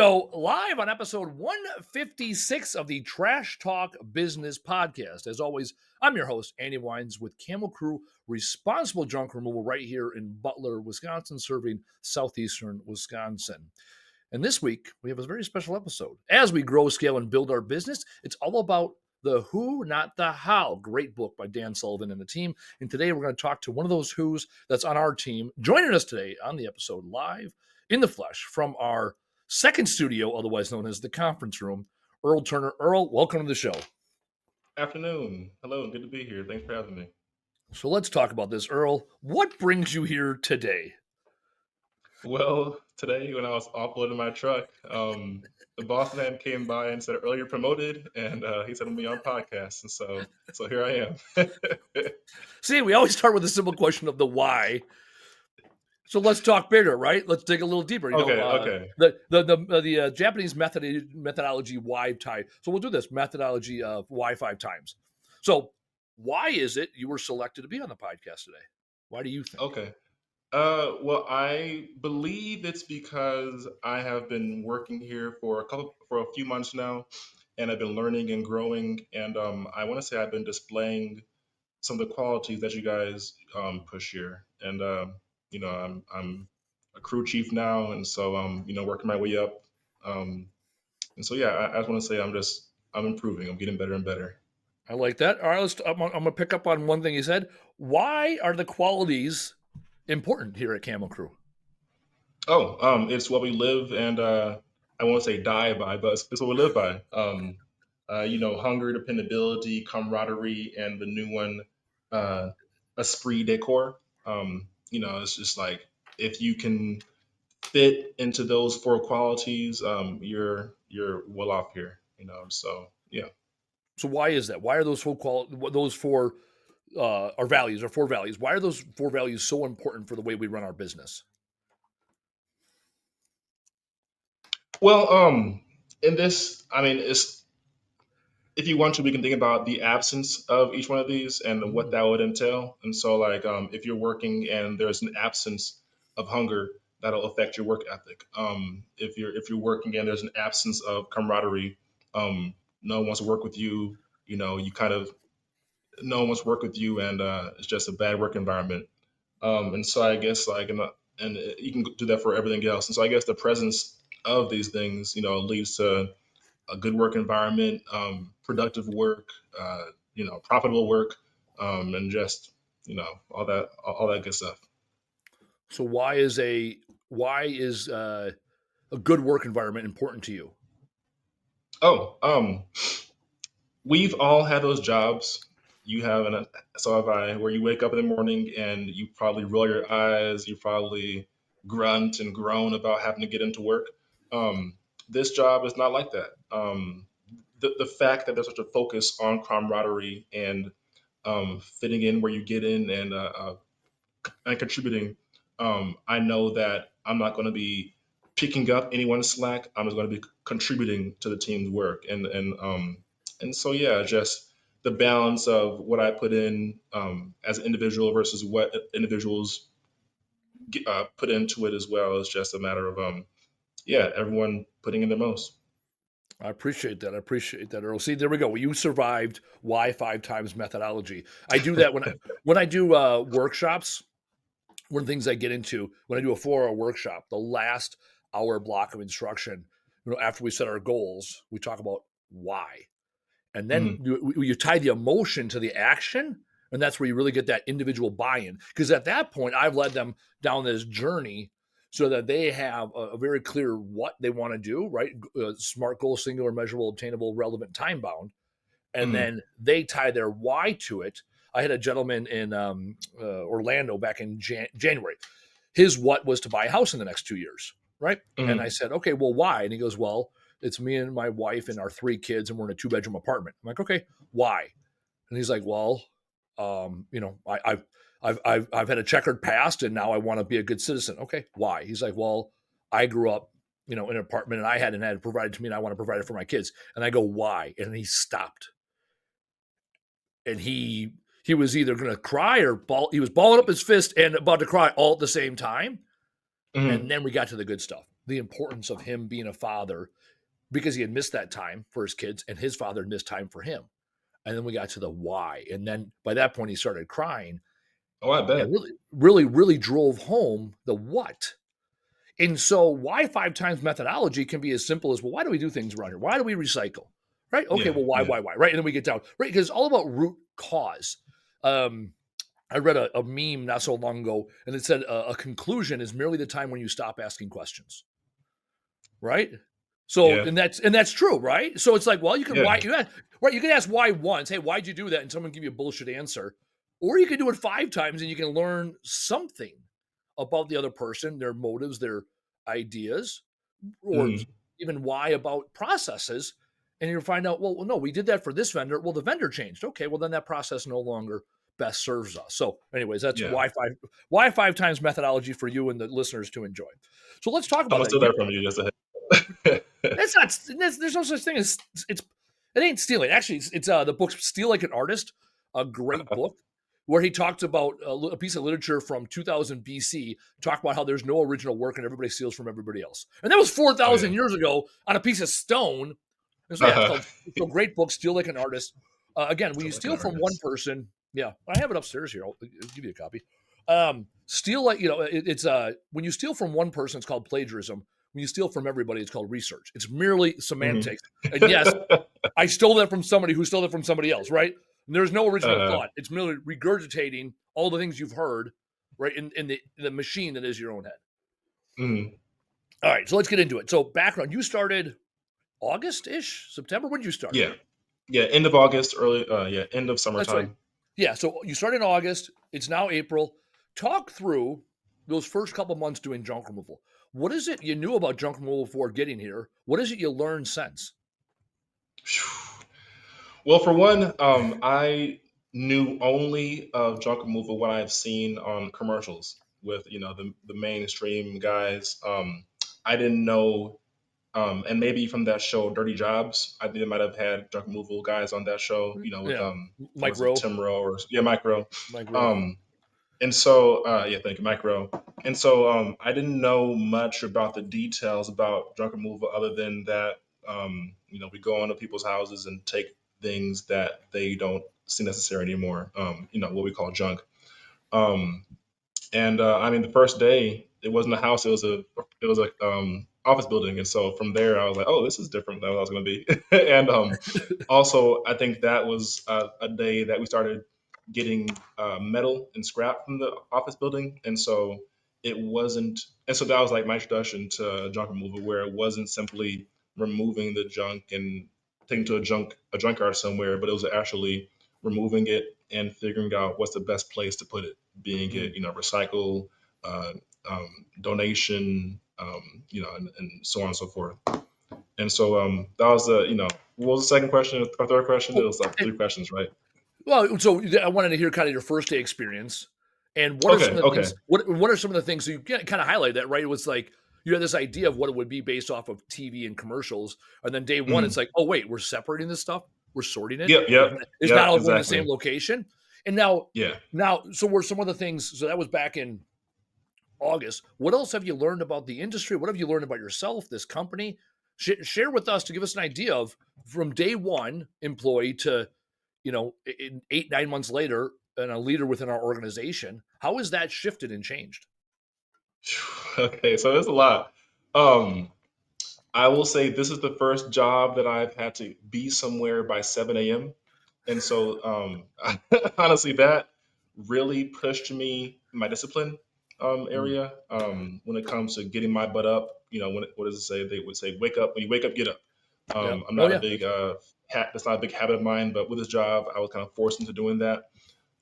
go, live on episode 156 of the Trash Talk Business Podcast. As always, I'm your host, Andy Weins, with Camo Crew Responsible Junk Removal right here in Butler, Wisconsin, serving southeastern Wisconsin. And this week, we have a very special episode. As we grow, scale, and build our business, it's all about the who, not the how. Great book by Dan Sullivan and the team. And today, we're going to talk to one of those who's that's on our team, joining us today on the episode live in the flesh from our second studio, otherwise known as the conference room, Earl Turner. Earl, welcome to the show. Afternoon. Hello, good to be here. Thanks for having me. So let's talk about this, Earl. What brings you here today? Well, today when I was offloading my truck, the boss man came by and said, "Earlier promoted," and he said, "I'm gonna be on podcast," and so here I am. See, we always start with the simple question of the why. So let's talk bigger, right? Let's dig a little deeper. Okay. The Japanese methodology why tie. So we'll do this methodology of why 5 times. So why is it you were selected to be on the podcast today? Why do you think? Okay. Well, I believe it's because I have been working here for a few months now, and I've been learning and growing, and I want to say I've been displaying some of the qualities that you guys push here. And I'm a crew chief now, and so working my way up. Um, and so yeah, I just want to say I'm improving. I'm getting better and better. I like that. All right, I'm gonna pick up on one thing you said. Why are the qualities important here at Camo Crew? Oh, it's what we live and I won't say die by, but it's what we live by. Hunger, dependability, camaraderie, and the new one, uh, esprit de corps. It's just like if you can fit into those four qualities, you're well off here. So yeah. So why is that? Why are those those four our values, our 4 values? Why are those 4 values so important for the way we run our business? Well, in this, I mean, it's if you want to, we can think about the absence of each one of these and what that would entail. And so, like, if you're working and there's an absence of hunger, that'll affect your work ethic. If you're working and there's an absence of camaraderie, no one wants to work with you. You kind of no one wants to work with you, and it's just a bad work environment. And so, I guess, like, and you can do that for everything else. And so, I guess the presence of these things, leads to a good work environment, productive work, profitable work, and just all that good stuff. So why is a good work environment important to you? Oh, we've all had those jobs. You have so have I, where you wake up in the morning and you probably roll your eyes, you probably grunt and groan about having to get into work. Um, this job is not like that. The fact that there's such a focus on camaraderie and fitting in where you get in and contributing, I know that I'm not going to be picking up anyone's slack. I'm just going to be contributing to the team's work, and so yeah, just the balance of what I put in as an individual versus what individuals put into it as well is just a matter of everyone putting in their most. I appreciate that. I appreciate that, Earl. See, there we go. You survived why 5 times methodology. I do that when I do workshops. One of the things I get into when I do a 4-hour workshop, the last hour block of instruction, after we set our goals, we talk about why. And then Mhm. you tie the emotion to the action, and that's where you really get that individual buy-in. Because at that point, I've led them down this journey so that they have a very clear what they want to do, right? Smart goal, singular, measurable, obtainable, relevant, time bound. And Mhm. then they tie their why to it. I had a gentleman in Orlando back in January. His what was to buy a house in the next 2 years, right? And I Mhm. said, okay, well, why? And he goes, well, it's me and my wife and our 3 kids, and we're in a 2-bedroom apartment. I'm like, okay, why? And he's like, well, I've had a checkered past, and now I want to be a good citizen. Okay, why? He's like, well, I grew up, in an apartment, and I hadn't had it provided to me, and I want to provide it for my kids. And I go, why? And he stopped, and he was either going to cry or ball. He was balling up his fist and about to cry all at the same time. And Mhm. then we got to the good stuff. the importance of him being a father because he had missed that time for his kids and his father had missed time for him. And then we got to the why. And then by that point, he started crying Oh, I and bet. really drove home the what. And so, why 5 times methodology can be as simple as, well, why do we do things around here? Why do we recycle? Right? Okay, Yeah, well, yeah. why? Right? And then we get down, right? Because it's all about root cause. Um, I read a meme not so long ago, and it said a conclusion is merely the time when you stop asking questions. Right? So, Yeah, and that's true, right? So it's like, well, you can yeah. why you ask, right? You can ask why once, hey, why'd you do that? And someone give you a bullshit answer, or you can do it 5 times and you can learn something about the other person, their motives, their ideas, or Mhm. even why about processes. And you'll find out, well, no, we did that for this vendor. Well, the vendor changed. Okay, well, then that process no longer best serves us. So, anyways, that's Yeah. why 5 times methodology for you and the listeners to enjoy. So let's talk I'm about gonna that. steal that from you just ahead. That's not. There's no such thing as it's. It ain't stealing. Actually, it's the book "Steal Like an Artist," a great book where he talks about a piece of literature from 2000 BC. Talk about how there's no original work and everybody steals from everybody else. And that was Oh, 4,000 yeah. years ago on a piece of stone. And so yeah, it's Uh-huh. called it's a great book. Steal like an artist. Again, when you Still like an steal from one artist. person, yeah, I have it upstairs here. I'll give you a copy. Steal like it's when you steal from one person, it's called plagiarism. When you steal from everybody, it's called research. It's merely Mhm. semantics. And yes, I stole that from somebody who stole it from somebody else, right? And there's no original Uh-huh. thought. It's merely regurgitating all the things you've heard, right, in the machine that is your own head. Mhm. All right, so let's get into it. So background, you started August-ish, September. When did you start? Yeah. Yeah, end of August, early yeah, end of That's right. summertime. Yeah, so you started in August. It's now April. Talk through those first couple months doing junk removal. What is it you knew about junk removal before getting here? What is it you learned since? Well, for one, I knew only of junk removal what I've seen on commercials with the mainstream guys. I didn't know, and maybe from that show Dirty Jobs, I think it might have had junk removal guys on that show. With Yeah, Mike was it Rowe. Tim Rowe or yeah Micro. Mike Rowe. Um, and so yeah, thank you, Micro. And so I didn't know much about the details about junk removal other than that we go into people's houses and take things that they don't see necessary anymore. What we call junk. Um, and I mean, the first day it wasn't a house; it was a office building. And so from there, I was like, "Oh, this is different than what I was going to be." And also, I think that was a day that we started getting metal and scrap from the office building, and so it wasn't. And so that was like my introduction to junk removal, where it wasn't simply removing the junk and taking to a junkyard somewhere, but it was actually removing it and figuring out what's the best place to put it, being it Mm. recycle, uh, donation, and so on and so forth. And so that was the what was the second question or third question? It Well, was like three questions, right? so I wanted to hear kind of your first day experience, and what are some Okay, of the okay. things? What are some of the things? So you kind of highlight that, right? It was like you had this idea of what it would be based off of TV and commercials, and then day one, it's Mhm. like, oh wait, we're separating this stuff, we're sorting it. Yep, yep, It's not yep, all going to the same exactly. location. And now, Yeah. so were some of the things. So that was back in August. What else have you learned about the industry? What have you learned about yourself, this company? Share with us to give us an idea of from day one employee to in 8 9 months later and a leader within our organization. How has that shifted and changed? Okay, so there's a lot. Um, I will say this is the first job that I've had to be somewhere by 7 a.m. And so, honestly, that really pushed me in my discipline Mm, area when it comes to getting my butt up. What does it say? They would say, "Wake up! When you wake up, get up." yeah. I'm Oh not a yeah. big that's not a big habit of mine, but with this job, I was kind of forced into doing that.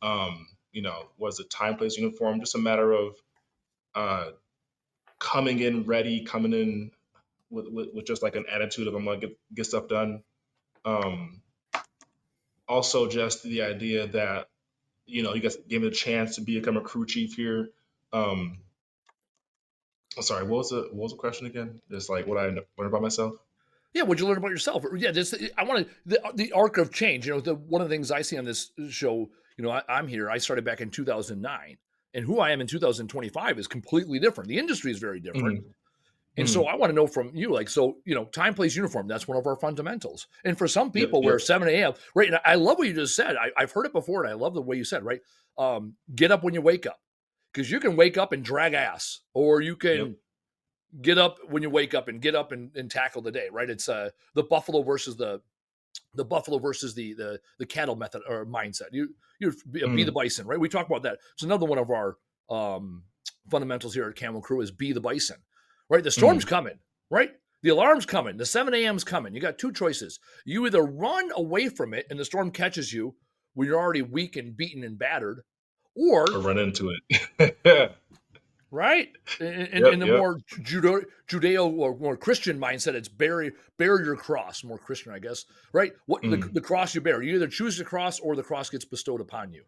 Was it time, place, uniform? Just a matter of uh, coming in ready, coming in with just like an attitude of I'm gonna get stuff done. Um, Also, just the idea that you guys gave me a chance to become a crew chief here. Um, I'm sorry, what was the question again? Just like what I learned about myself. Yeah. What'd you learn about yourself? Yeah. This I want to the arc of change. One of the things I see on this show. I'm here. I started back in 2009, and who I am in 2025 is completely different. The industry is very different. Hmm. And so I want to know from you, like, so, time, place, uniform, that's one of our fundamentals. And for some Yep. people, where Yep. 7 a.m., right? And I love what you just said. I've heard it before, and I love the way you said, right? Get up when you wake up, because you can wake up and drag ass, or you Yep. can get up when you wake up and get up and tackle the day, right? It's the buffalo versus the buffalo versus the cattle method or mindset. You be the Mm, bison, right? We talk about that. It's another one of our um, fundamentals here at Camo Crew is be the bison, right? The storm's mm, coming, right? The alarm's coming. The 7 a.m.'s coming. You got two choices. You either run away from it and the storm catches you when you're already weak and beaten and battered, or or run into it. right? In Yep. the Yep. more Judeo or more Christian mindset, it's bear your cross. More Christian, I guess. Right? What Mm, the cross you bear? You either choose the cross or the cross gets bestowed upon you.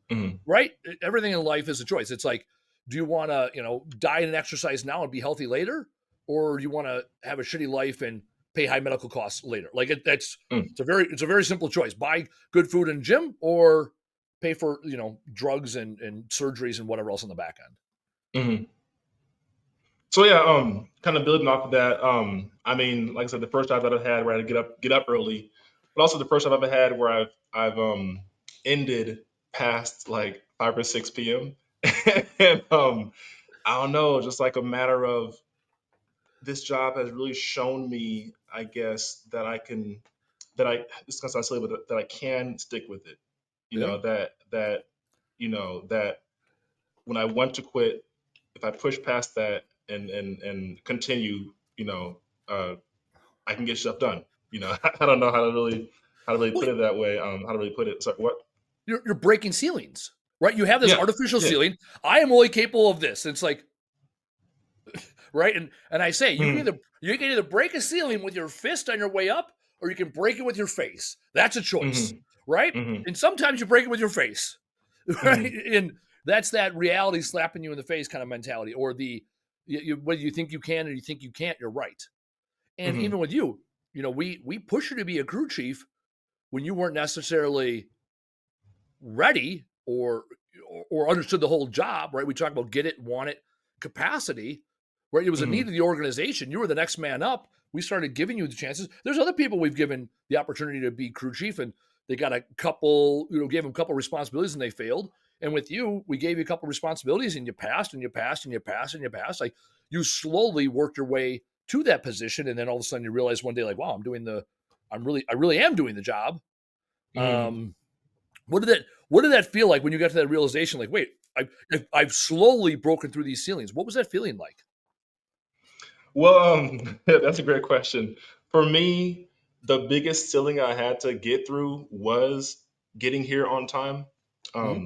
mm, Right? Everything in life is a choice. It's like, do you want to diet and exercise now and be healthy later, or do you want to have a shitty life and pay high medical costs later? Like that's mm, it's a very simple choice. Buy good food and gym, or pay for drugs and surgeries and whatever else on the back end. mm. So yeah, kind of building off of that. I mean, like I said, the first job that I've had where I had to get up early, but also the first job I've ever had where I've ended past like 5 or 6 p.m. and I don't know, just like a matter of this job has really shown me, I guess, that I can that I it's gonna sound silly, but that I can stick with it. You Yeah. know that when I want to quit, if I push past that and continue, uh, I can get stuff done. I don't know how to really Well, put it that way. How to really put it. So what? you're breaking ceilings, right? You have this Yeah, artificial yeah. ceiling. I am only capable of this. It's like, right, and I say Mm, you can either break a ceiling with your fist on your way up, or you can break it with your face. That's a choice, mm, right? mm, And sometimes you break it with your face, right? mm, And that's that reality slapping you in the face kind of mentality, or whether you think you can or you think you can't, you're right. And mm, even with you, we push you to be a crew chief when you weren't necessarily ready or understood the whole job, right? We talk about get it, want it, capacity, right? It was a need mm, of the organization. You were the next man up. We started giving you the chances. There's other people we've given the opportunity to be crew chief, and they got a couple, gave them a couple responsibilities and they failed. And with you, we gave you a couple responsibilities and you passed and you passed and you passed and you passed. Like you slowly worked your way to that position, and then all of a sudden you realize one day, like, wow, I really am doing the job. mm. Um, what did that feel like when you got to that realization? Like, wait, I've slowly broken through these ceilings. What was that feeling like? Well, that's a great question. For me, the biggest ceiling I had to get through was getting here on time. Mhm.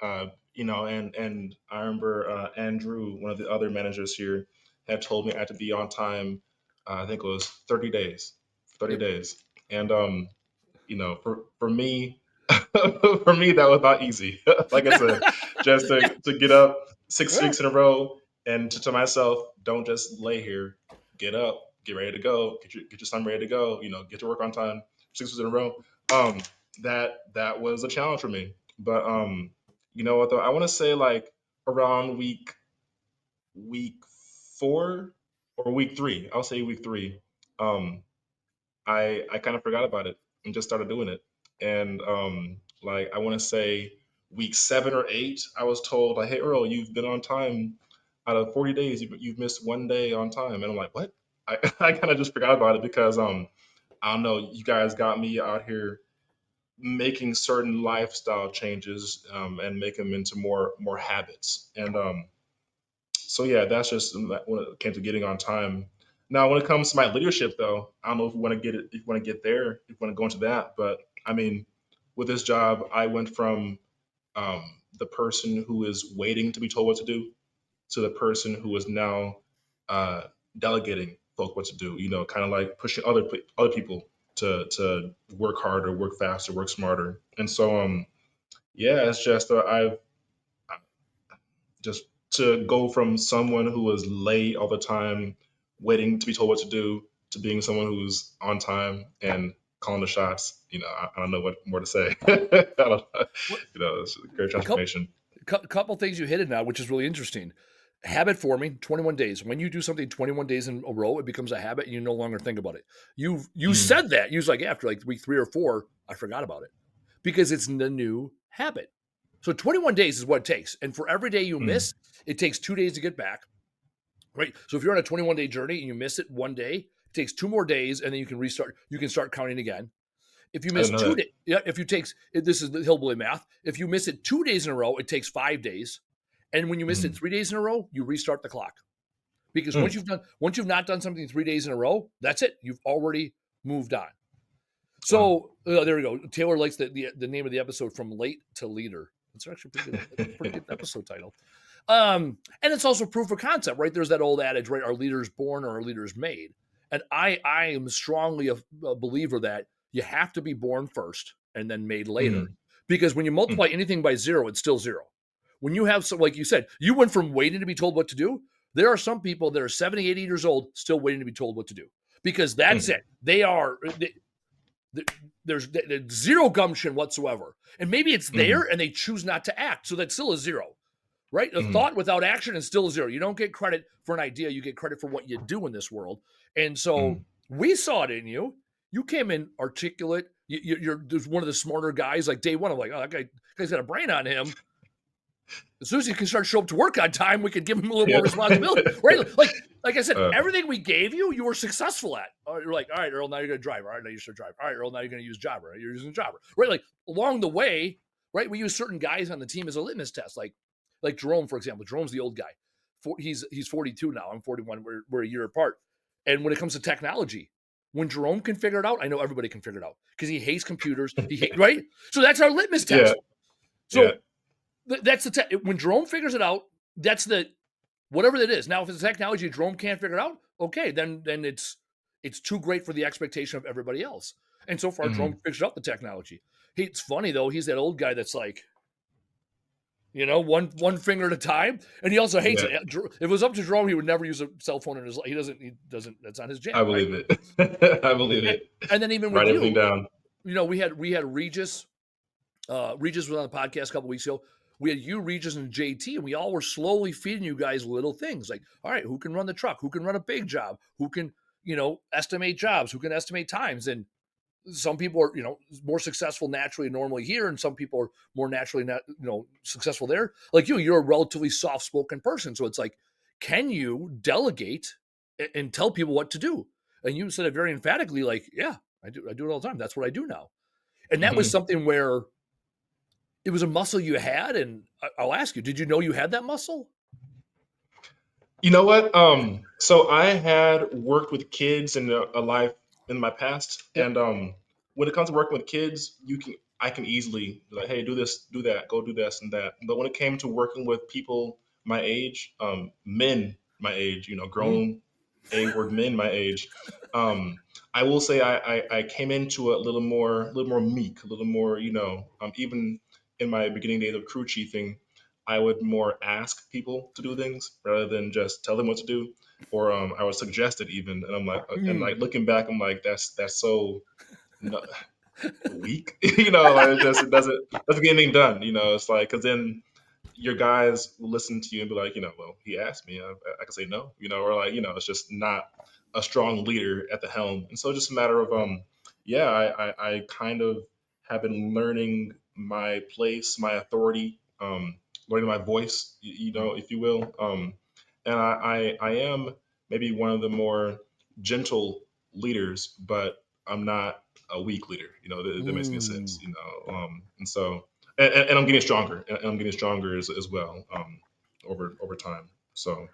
Um, and I remember Andrew, one of the other managers here, had told me I had to be on time. I think it was 30 days, 30 Yep. days, and for me, for me that was not easy. Like I said, just to get up six Yeah. weeks in a row and to myself, don't just lay here. Get up, get ready to go, get your son ready to go. Get to work on time. 6 weeks in a row. Um, that was a challenge for me. But you know what though? I want to say like around week 4 or week 3. I'll say week 3. Um, I kind of forgot about it and just started doing it. And like I want to say week 7 or 8, I was told like, "Hey Earl, you've been on time. Out of 40 days, you've missed one day on time." And I'm like, "What?" I, I kind of just forgot about it because I don't know. You guys got me out here making certain lifestyle changes and make them into more habits. And so yeah, that's just when it came to getting on time. Now, when it comes to my leadership, though, I don't know if you want to if you want to get there, if you want to go into that, but I mean, with this job, I went from the person who is waiting to be told what to do to the person who is now uh, delegating folk what to do. Kind of like pushing other people to work harder, work faster, work smarter. And so, yeah, it's just I've just to go from someone who was late all the time, waiting to be told what to do, to being someone who's on time and calling the shots. I don't know what more to say. I don't know. What It's a great couple transformation. couple things you hit it now, which is really interesting. habit forming, 21 days. When you do something 21 days in a row, it becomes a habit and you no longer think about it. You Mm, said that. You was like, after like week 3 or 4, I forgot about it because it's the new habit. So 21 days is what it takes. And for every day you mm, miss, it takes 2 days to get back. Right. So if you're on a 21-day journey and you miss it one day, it takes 2 more days and then you can restart. You can start counting again. If you I miss didn't know two that. days, yeah, if you takes this is the hillbilly math. If you miss it 2 days in a row, it takes 5 days. And when you miss it Mm, 3 days in a row, you restart the clock. Because mm, once you've not done something 3 days in a row, that's it. You've already moved on. wow. So there we go. Taylor likes the name of the episode, From Late to Leader. That's actually pretty good. That's a pretty good episode title. And it's also proof of concept, right? There's that old adage, right? Our leaders born or our leaders made. And I am strongly a believer that you have to be born first and then made later. Mm, Because when you mm, multiply anything by zero, it's still zero. When you have some, like you said, you went from waiting to be told what to do. There are some people that are 70, 80 years old still waiting to be told what to do because that's mm, it. There's zero gumption whatsoever. And maybe it's there mm, and they choose not to act. So that's still a zero, right? A mm, thought without action is still a zero. You don't get credit for an idea. You get credit for what you do in this world. And so mm. we saw it in you. You came in articulate. You're there's one of the smarter guys. Like day one, I'm like, oh, that guy's got a brain on him. As soon as he can start to show up to work on time, we could give him a little more Yeah. responsibility, right? Like I said, uh, everything we gave you, you were successful at. You're like, all right, Earl, now you're going to drive. All right, now you should drive. All right, Earl, now you're going to use Jobber. You're using Jobber, right? Like along the way, right? We use certain guys on the team as a litmus test, like Jerome, for example. Jerome's the old guy. He's 42 now. I'm 41. We're a year apart. And when it comes to technology, when Jerome can figure it out, I know everybody can figure it out because he hates computers. Right. So that's our litmus yeah. test. Yeah. So that's the when Jerome figures it out, that's the whatever it is. Now, if it's technology Jerome can't figure it out, okay, then it's too great for the expectation of everybody else. And so far, Jerome Mm, figured out the technology. It's funny though; he's that old guy that's like, one finger at a time, and he also hates yeah. it. If it was up to Jerome, he would never use a cell phone in his life. He doesn't. He doesn't. That's not his I jam, right? believe it. I believe And, it. and then even with Write everything you, down. we had Regis. Regis was on the podcast a couple weeks ago. We had you, Regis, and JT, and we all were slowly feeding you guys little things like, all right, who can run the truck? Who can run a big job? Who can, estimate jobs? Who can estimate times? And some people are, more successful naturally normally here, and some people are more naturally, not, successful there. Like you're a relatively soft spoken person. So it's like, can you delegate and tell people what to do? And you said it very emphatically, like, yeah, I do it all the time. That's what I do now. And that was Mhm. something where it was a muscle you had, and I'll ask you, did you know you had that muscle? You know what? So I had worked with kids in a life in my past, Yep. and when it comes to working with kids, I can easily be like, hey, do this, do that, go do this and that. But when it came to working with people my age, men my age, Mm. grown A word men my age, um, I will say I came into it a little more meek, a little more, even in my beginning days of crew chiefing, I would more ask people to do things rather than just tell them what to do, or I would suggest it even. And I'm like, and Mm. like looking back, I'm like, that's so no, weak, like it doesn't get anything done. It's like because then your guys will listen to you and be like, well, he asked me, I can say no, or like, it's just not a strong leader at the helm, and so it's just a matter of yeah, I kind of have been learning my place, my authority, learning my voice, if you will, and I am maybe one of the more gentle leaders, but I'm not a weak leader. If that makes any sense. Mm. And so and I'm getting stronger, and I'm getting stronger as well over time. So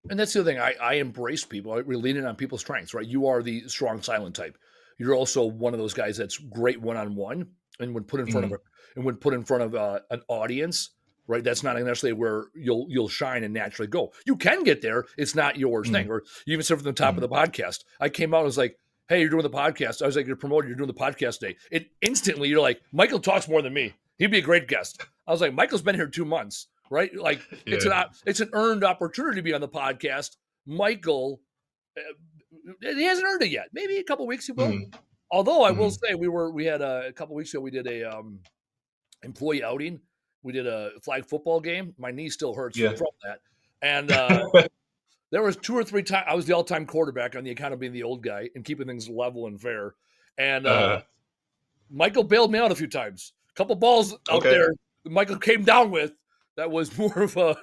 And that's the other thing. I embrace people. We're leaning on people's strengths, right? You are the strong, silent type. You're also one of those guys that's great one on one, and when put in front of mm, an audience, right? That's not necessarily where you'll shine and naturally go. You can get there. It's not yours mm, thing. Or you even said from the top of mm, the podcast, I came out and was like, "Hey, you're doing the podcast." I was like, "You're promoted. You're doing the podcast day." It instantly, you're like, "Michael talks more than me. He'd be a great guest." I was like, "Michael's been here 2 months." Right? Like yeah, it's an earned opportunity to be on the podcast. Michael, he hasn't earned it yet. Maybe a couple weeks he will. mm, Although I will mm, say we had a couple weeks ago we did a employee outing. We did a flag football game. My knee still hurts yeah, from that. And there was 2 or 3 times I was the all-time quarterback on the account of being the old guy and keeping things level and fair. And uh, Michael bailed me out a few times. A couple balls out okay, there Michael came down with that was more of a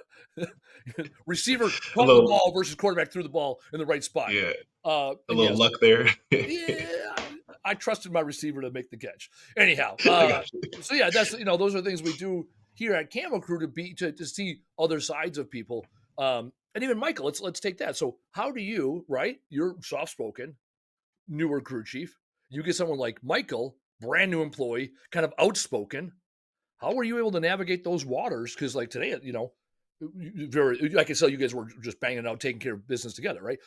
receiver a caught the little, ball versus quarterback threw the ball in the right spot. yeah, a And little yes, luck there. yeah, I trusted my receiver to make the catch. Anyhow, I got you. so yeah, that's those are things we do here at Camo Crew to see other sides of people. And even Michael, let's take that. So how do you, right? You're soft spoken, newer crew chief. You get someone like Michael, brand new employee, kind of outspoken. How were you able to navigate those waters? Because like today, very I can tell you guys were just banging out, taking care of business together, right?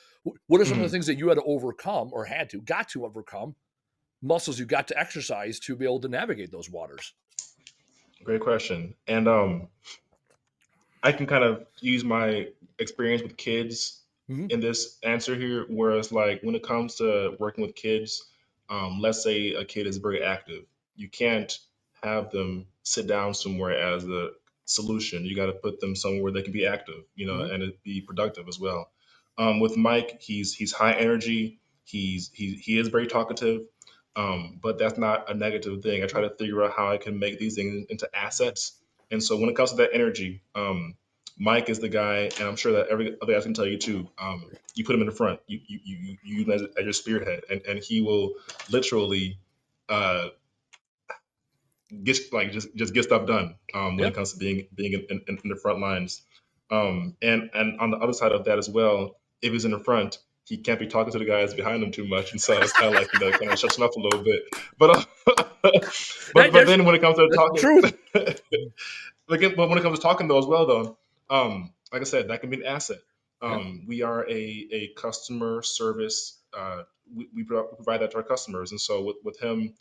What are some of the Mhm. things that you had to overcome or got to overcome, muscles you got to exercise to be able to navigate those waters? Great question. And I can kind of use my experience with kids Mm-hmm. in this answer here. Whereas, like, when it comes to working with kids, let's say a kid is very active, you can't have them sit down somewhere as a solution. You got to put them somewhere where they can be active, Mm-hmm. and it be productive as well. With Mike, he's high energy. He is very talkative, but that's not a negative thing. I try to figure out how I can make these things into assets. And so when it comes to that energy, Mike is the guy, and I'm sure that every other guy can tell you too. You put him in the front, you use him as your spearhead, and he will literally uh, get like just get stuff done when it Yep. comes to being in the front lines. And on the other side of that as well, if he's in the front, he can't be talking to the guys behind him too much, and so it's kind of like kind of shuts him up a little bit. But but There's then when it comes to that's the talking, truth. but when it comes to talking though as well though, like I said, that can be an asset. Yeah. We are a customer service. We provide that to our customers, and so with him,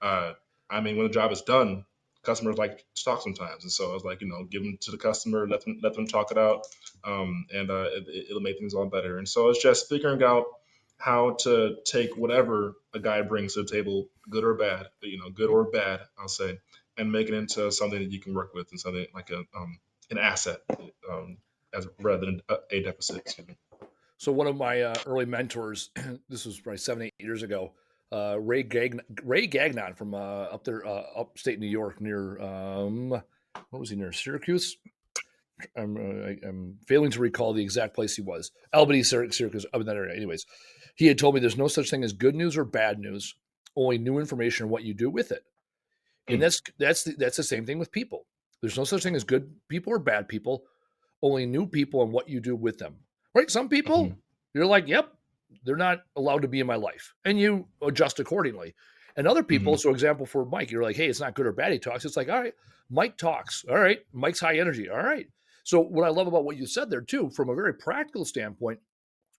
uh, I mean, when the job is done, customers like to talk sometimes, and so I was like, give them to the customer, let them talk it out, and it'll make things a lot better. And so it's just figuring out how to take whatever a guy brings to the table, good or bad, good Mhm. or bad, I'll say, and make it into something that you can work with and something like an asset, um, as rather than a deficit. Excuse me. So one of my early mentors, this was probably 7, 8 years ago, Ray Gagnon from up there, upstate New York, near what was he near Syracuse? I'm failing to recall the exact place he was. Albany, Syracuse, up in that area. Anyways, he had told me there's no such thing as good news or bad news, only new information and what you do with it. And Mm, that's the same thing with people. There's no such thing as good people or bad people, only new people and what you do with them. Right? Some people, mhm, you're like, yep, they're not allowed to be in my life. And you adjust accordingly. And other people, mhm, so example for Mike, you're like, hey, it's not good or bad he talks. It's like, all right, Mike talks. All right. Mike's high energy. All right. So what I love about what you said there too, from a very practical standpoint,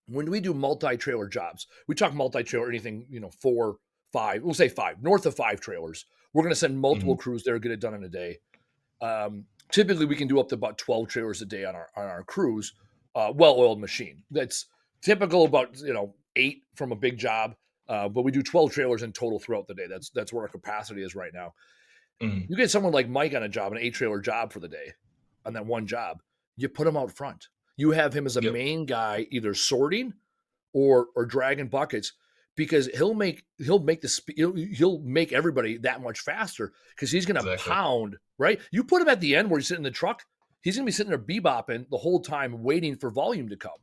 when we do multi-trailer jobs, we talk multi-trailer, anything, 4, 5, we'll say 5, north of 5 trailers. We're going to send multiple mhm. crews there, get it done in a day. Typically, we can do up to about 12 trailers a day on our crews. Well-oiled machine. That's typical. About 8 from a big job, but we do 12 trailers in total throughout the day. That's where our capacity is right now. Mhm. You get someone like Mike on a job, an 8 trailer job for the day, on that one job. You put him out front. You have him as a Yep. main guy, either sorting or dragging buckets, because he'll make he'll make everybody that much faster because he's going to Exactly. pound. Right, you put him at the end where he's sitting in the truck, he's going to be sitting there bebopping the whole time waiting for volume to come.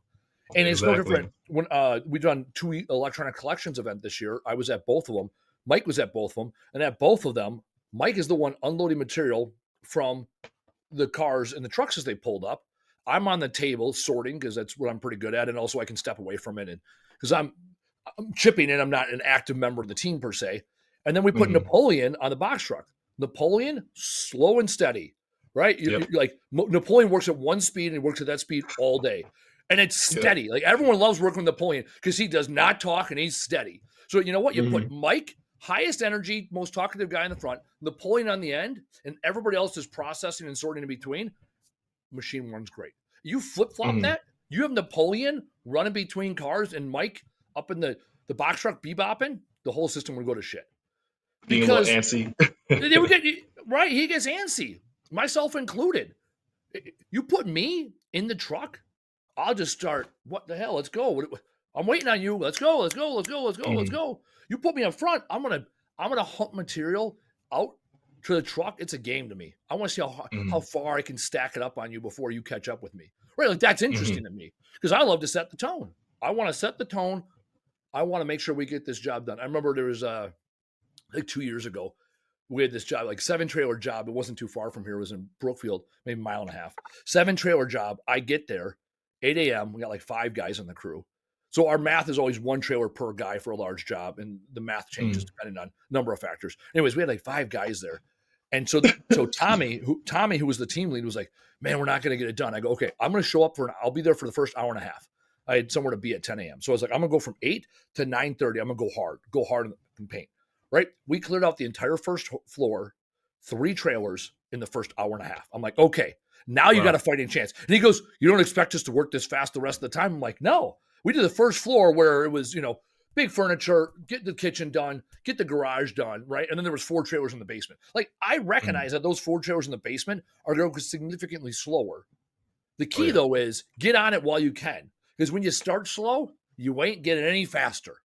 And it's no different Exactly. when we done 2 electronic collections event this year. I was at both of them. Mike was at both of them, and at both of them, Mike is the one unloading material from the cars and the trucks as they pulled up. I'm on the table sorting because that's what I'm pretty good at, and also I can step away from it, and because I'm chipping in, I'm not an active member of the team per se. And then we put Mhm. Napoleon on the box truck. Napoleon, slow and steady, right? You're Yep. like Napoleon works at one speed and he works at that speed all day, and it's Yep. steady. Like everyone loves working with Napoleon because he does not talk and he's steady. So you know what? You put Mhm. Mike, highest energy, most talkative guy in the front, Napoleon on the end, and everybody else is processing and sorting in between. Machine runs great. You flip flop Mhm. that. You have Napoleon running between cars and Mike up in the box truck bebopping. The whole system would go to shit Being a little because antsy. they would get right. He gets antsy, myself included. You put me in the truck. I'll just start. What the hell? Let's go. I'm waiting on you. Let's go. Let's go. Let's go. Let's go. Let's Mhm, go. You put me up front. I'm gonna hunt material out to the truck. It's a game to me. I want to see how mhm, far I can stack it up on you before you catch up with me. Right? Like that's mhm, interesting to me because I love to set the tone. I want to set the tone. I want to make sure we get this job done. I remember there was like 2 years ago we had this job, like 7 trailer job. It wasn't too far from here. It was in Brookfield, maybe a mile and a half. 7 trailer job. I get there, 8 a.m. We got like 5 guys on the crew. So our math is always 1 trailer per guy for a large job, and the math changes mhm. depending on number of factors. Anyways, we had like 5 guys there, and so Excuse me. Tommy, who was the team lead, was like, "Man, we're not going to get it done." I go, "Okay, I'm going to show up I'll be there for the first hour and a half." I had somewhere to be at 10 a.m. So I was like, "I'm going to go from 8 to 9:30. I'm going to go hard in paint." Right? We cleared out the entire first floor, 3 trailers in the first hour and a half. I'm like, okay, now you got a Wow. fighting chance. And he goes, you don't expect us to work this fast the rest of the time? I'm like, no. We did the first floor where it was, big furniture, get the kitchen done, get the garage done, right? And then there was 4 trailers in the basement. Like I Mhm. recognize that those 4 trailers in the basement are going significantly slower. The Oh key yeah. though is get on it while you can. Because when you start slow, you ain't getting any faster,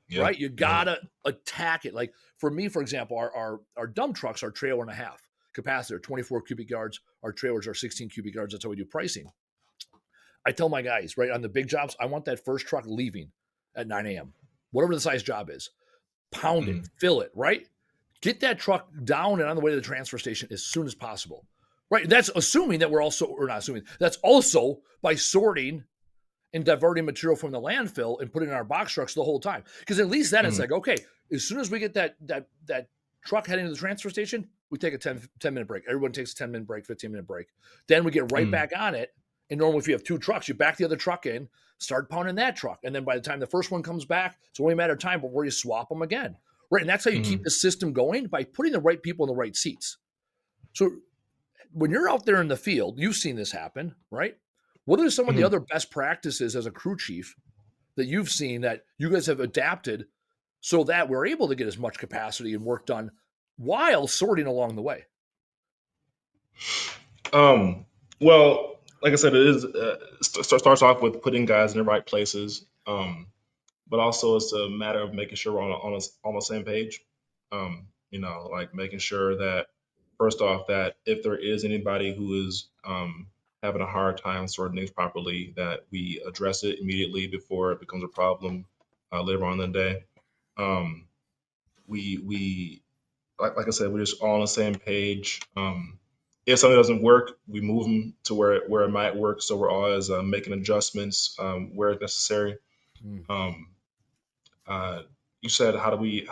Yeah. right? You Yeah. gotta attack it. Like for me, for example, our dump trucks are trailer and a half capacity, 24 cubic yards. Our trailers are 16 cubic yards. That's how we do pricing. I tell my guys, right, on the big jobs, I want that first truck leaving at 9 a.m. Whatever the size job is, pound it, Mhm, fill it, right? Get that truck down and on the way to the transfer station as soon as possible. Right. That's assuming that we're also, or not assuming, that's also by sorting and diverting material from the landfill and putting it in our box trucks the whole time. Because at least then it's mhm, like, okay, as soon as we get that truck heading to the transfer station, we take a 10 minute break. Everyone takes a 10-minute break, 15-minute break. Then we get right mhm, back on it. And normally if you have 2 trucks, you back the other truck in, start pounding that truck. And then by the time the first one comes back, it's only a matter of time before you swap them again. Right. And that's how you keep mhm, the system going by putting the right people in the right seats. So when you're out there in the field, you've seen this happen, right? What are some of the mhm. other best practices as a crew chief that you've seen that you guys have adapted so that we're able to get as much capacity and work done while sorting along the way? Um, well, like I said, it is starts off with putting guys in the right places. But also it's a matter of making sure we're on the same page. Like making sure that first off that if there is anybody who is having a hard time sorting things properly, that we address it immediately before it becomes a problem later on in the day. Um, we like I said, we're just all on the same page. If something doesn't work, we move them to where it might work. So we're always making adjustments where it's necessary. Mm. Um, uh, you said how do we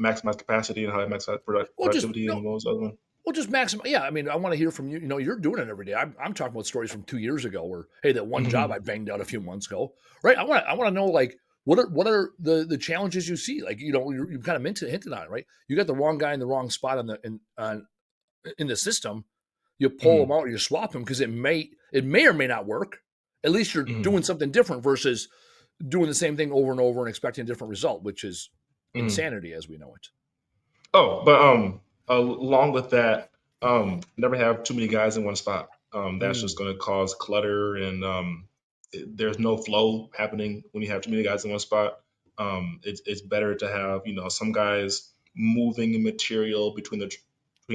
maximize capacity and how to maximize Well, just productivity no. and what was the other one? Well, just maximum. Yeah, I mean, I want to hear from you. You're doing it every day. I'm talking about stories from 2 years ago, where hey, that one job I Mhm, banged out a few months ago, right? I want to know like what are the challenges you see? Like you kind of hinted on it, right? You got the wrong guy in the wrong spot in the system. You pull them mhm, out, or you swap them because it may or may not work. At least you're mhm, doing something different versus doing the same thing over and over and expecting a different result, which is mhm. insanity as we know it. Oh, but along with that, never have too many guys in one spot. That's just Mm, going to cause clutter and there's no flow happening when you have too many guys in one spot. It's better to have some guys moving material between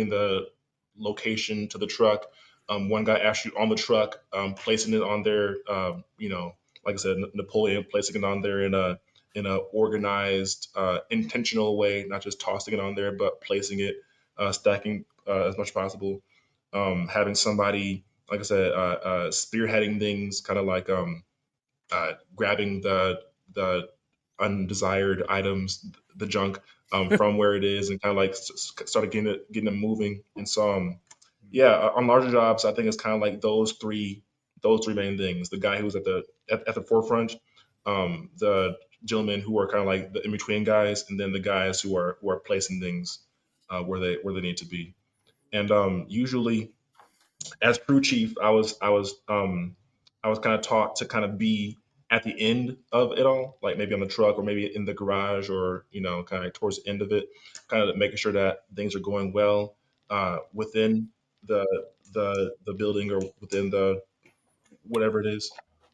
the location to the truck. One guy actually on the truck, placing it on there. Like I said, Napoleon placing it on there in a organized, intentional way, not just tossing it on there, but placing it, stacking as much as possible. Having somebody, like I said, spearheading things, kind of like grabbing the undesired items, the junk from where it is, and kind of like started getting it moving. And so, yeah, on larger jobs, I think it's kind of like those three main things. The guy who's at the forefront, the gentlemen who are kind of like the in between guys, and then the guys who are placing things where they need to be. And usually, as crew chief, I was kind of taught to kind of be at the end of it all, like maybe on the truck or maybe in the garage or kind of towards the end of it, kind of making sure that things are going well within the the building or within the whatever it is.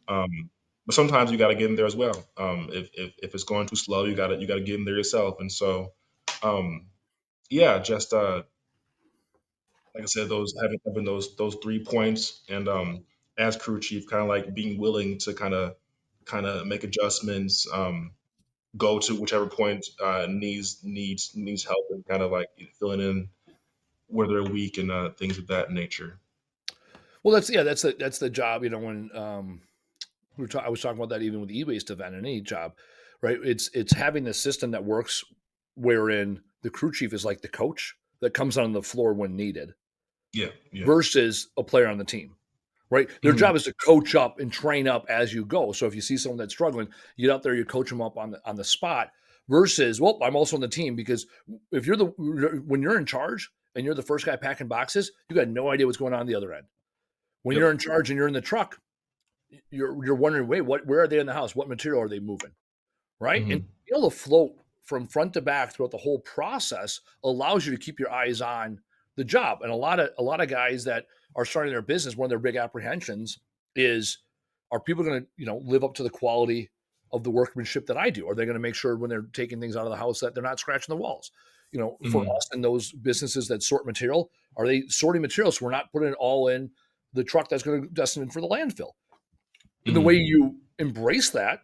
But sometimes you got to get in there as well. If it's going too slow, you got to get in there yourself. And so, um, yeah, just like I said, those having those 3 points, and as crew chief, kind of like being willing to kind of make adjustments, go to whichever point needs help, and kind of like filling in where they're weak, and things of that nature. Well, that's the job. When I was talking about that even with the e-waste event and any job, right? It's having the system that works, wherein the crew chief is like the coach that comes on the floor when needed, Yeah, yeah. versus a player on the team. Right? Their Hmm. job is to coach up and train up as you go. So if you see someone that's struggling, you get out there, you coach them up on the spot. Versus, well, I'm also on the team, because if you're the when you're in charge and you're the first guy packing boxes, you got no idea what's going on the other end. When you're Yep. in charge and you're in the truck, you're wondering, wait, where are they in the house? What material are they moving? Right? And Hmm. being able to float from front to back throughout the whole process allows you to keep your eyes on the job. And a lot of guys that are starting their business, one of their big apprehensions is, are people going to live up to the quality of the workmanship that I do? Are they going to make sure when they're taking things out of the house that they're not scratching the walls? For Hmm. us and those businesses that sort material, are they sorting material so we're not putting it all in the truck that's going to destined for the landfill? And the way Hmm. you embrace that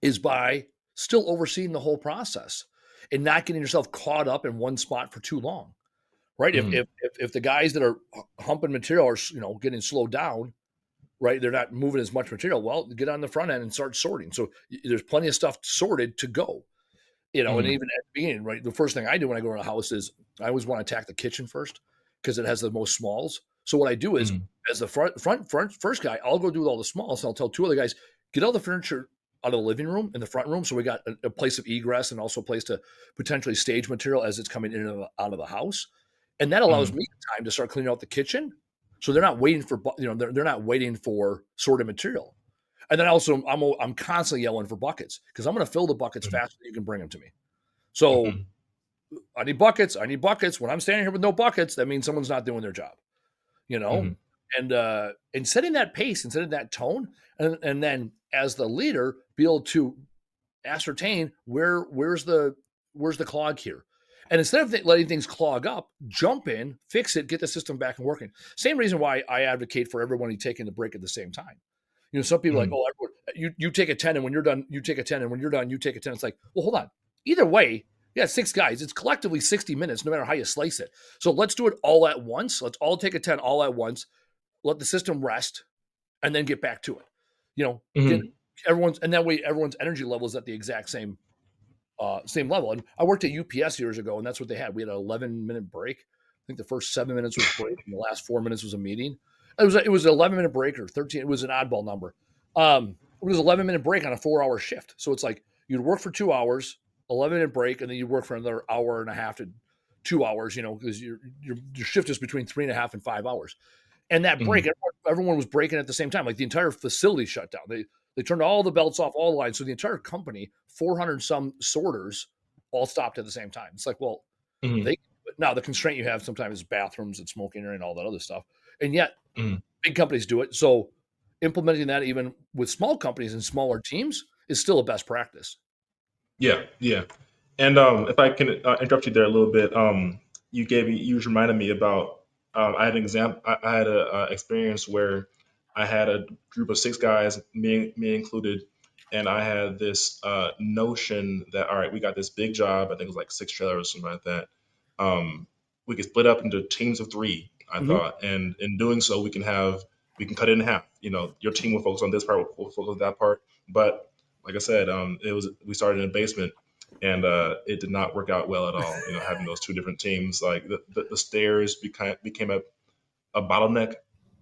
is by still overseeing the whole process and not getting yourself caught up in one spot for too long, right? If Hmm. if if the guys that are humping material are getting slowed down, right? They're not moving as much material. Well, get on the front end and start sorting. So there's plenty of stuff sorted to go. And Hmm. even at the beginning, right? The first thing I do when I go to a house is I always want to attack the kitchen first, because it has the most smalls. So what I do is, Hmm. as the front first guy, I'll go do all the smalls, and I'll tell two other guys, get all the furniture out of the living room in the front room, so we got a place of egress and also a place to potentially stage material as it's coming in and out of the house, and that allows Hmm. me time to start cleaning out the kitchen. So they're not waiting for they're not waiting for sorted material. And then also I'm constantly yelling for buckets, because I'm going to fill the buckets faster than you can bring them to me. So Hmm. I need buckets. I need buckets. When I'm standing here with no buckets, that means someone's not doing their job, you know? Hmm. And setting that pace and setting that tone, and then as the leader, be able to ascertain where's the clog here. And instead of letting things clog up, jump in, fix it, get the system back and working. Same reason why I advocate for everyone taking the break at the same time. Some people are like, Hmm. oh, you take a 10, and when you're done, you take a 10, and when you're done, you take a 10. It's like, well, hold on. Either way, yeah, six guys. It's collectively 60 minutes, no matter how you slice it. So let's do it all at once. Let's all take a 10 all at once. Let the system rest, and then get back to it. Get Hmm. everyone's, and that way everyone's energy level is at the exact same level. And I worked at UPS years ago, and that's what they had. We had an 11-minute break. I think the first 7 minutes was break, and the last 4 minutes was a meeting. It was an 11-minute break, or 13. It was an oddball number. It was an 11-minute break on a 4-hour shift. So it's like you'd work for 2 hours, 11-minute break, and then you'd work for another hour and a half to 2 hours. Because your shift is between 3.5 and 5 hours. And that break, Hmm. everyone was breaking at the same time. Like the entire facility shut down. They turned all the belts off, all the lines. So the entire company, 400 some sorters, all stopped at the same time. It's like, well, Hmm. they now the constraint you have sometimes is bathrooms and smoking area and all that other stuff. And yet Hmm. big companies do it. So implementing that even with small companies and smaller teams is still a best practice. Yeah, yeah. And if I can interrupt you there a little bit, you just reminded me about I had an example. I had a experience where I had a group of 6 guys, me included, and I had this notion that, all right, we got this big job. I think it was like 6 trailers or something like that. We could split up into teams of 3. I Mhm. thought, and in doing so, we can cut it in half. Your team will focus on this part, will focus on that part, but like I said, we started in a basement, and it did not work out well at all. Having those 2 different teams, like the stairs became a bottleneck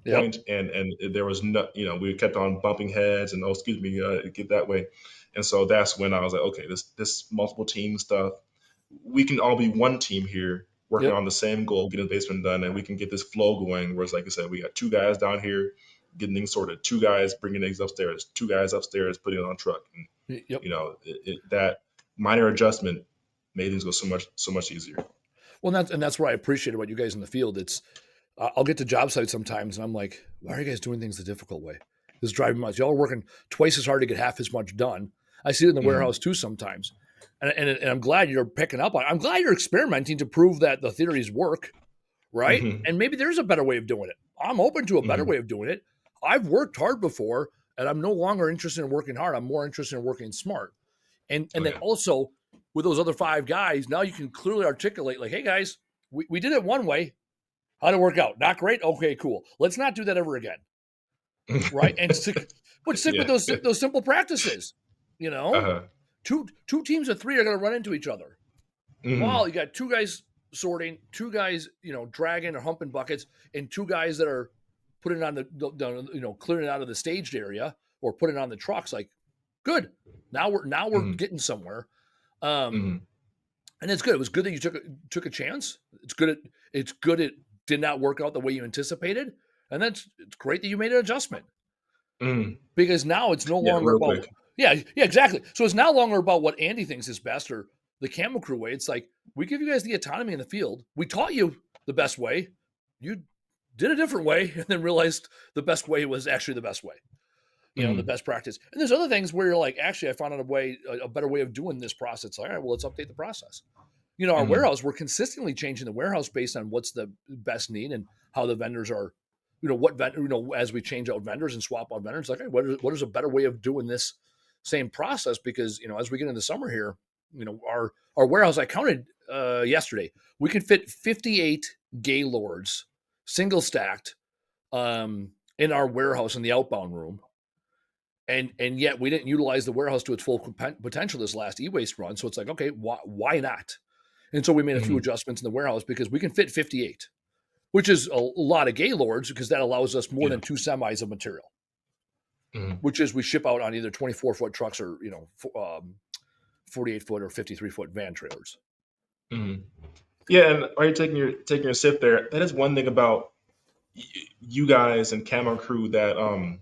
Yep. point, and there was no, we kept on bumping heads, and oh, excuse me, get that way. And so that's when I was like, okay, this multiple team stuff, we can all be one team here working Yep. on the same goal, getting the basement done, and we can get this flow going. Whereas, like I said, we got 2 guys down here getting things sorted, 2 guys bringing things upstairs, 2 guys upstairs putting it on a truck, and Yep. that minor adjustment made things go so much easier. Well, that's where I appreciate about you guys in the field. I'll get to job sites sometimes, and I'm like, why are you guys doing things the difficult way? This is driving me nuts. Y'all are working twice as hard to get half as much done. I see it in the Mm-hmm. warehouse too sometimes. And I'm glad you're picking up on it. I'm glad you're experimenting to prove that the theories work, right? Mm-hmm. And maybe there's a better way of doing it. I'm open to a better Mm-hmm. way of doing it. I've worked hard before, and I'm no longer interested in working hard. I'm more interested in working smart. And Oh then yeah. also with those other five guys, now you can clearly articulate, like, hey guys, we did it one way. How'd it work out? Not great. Okay, cool. Let's not do that ever again, right? And stick with Yeah. those simple practices. You know, Uh-huh. two teams of three are going to run into each other. Mm-hmm. Well, you got two guys sorting, two guys, dragging or humping buckets, and two guys that are putting it on clearing it out of the staged area or putting it on the trucks. Like, good. Now we're Mm-hmm. getting somewhere. Um, Mm-hmm. and it's good. It was good that you took a chance. It's good it did not work out the way you anticipated, and it's great that you made an adjustment Mm-hmm. because now it's no Yeah, longer real about quick. yeah, exactly. So it's no longer about what Andy thinks is best or the Camo Crew way. It's like we give you guys the autonomy in the field. We taught you the best way. You did a different way, and then realized the best way was actually the best way. The Mm-hmm. best practice. And there's other things where you're like, actually, I found out a better way of doing this process. All right, well, let's update the process. Our Mm-hmm. warehouse, we're consistently changing the warehouse based on what's the best need and how the vendors are, what vendor, as we change out vendors and swap out vendors, like, hey, what is a better way of doing this same process? Because, as we get into summer here, our warehouse, I counted yesterday, we could fit 58 Gaylords single stacked in our warehouse in the outbound room. And yet we didn't utilize the warehouse to its full potential this last e-waste run. So it's like, okay, why not? And so we made a few Mm-hmm. adjustments in the warehouse because we can fit 58, which is a lot of Gaylords because that allows us more Yeah. than two semis of material, Mm-hmm. which is we ship out on either 24-foot trucks or 48-foot or 53-foot van trailers. Mm-hmm. Yeah, and are you taking your sip there? That is one thing about you guys and Camo Crew that I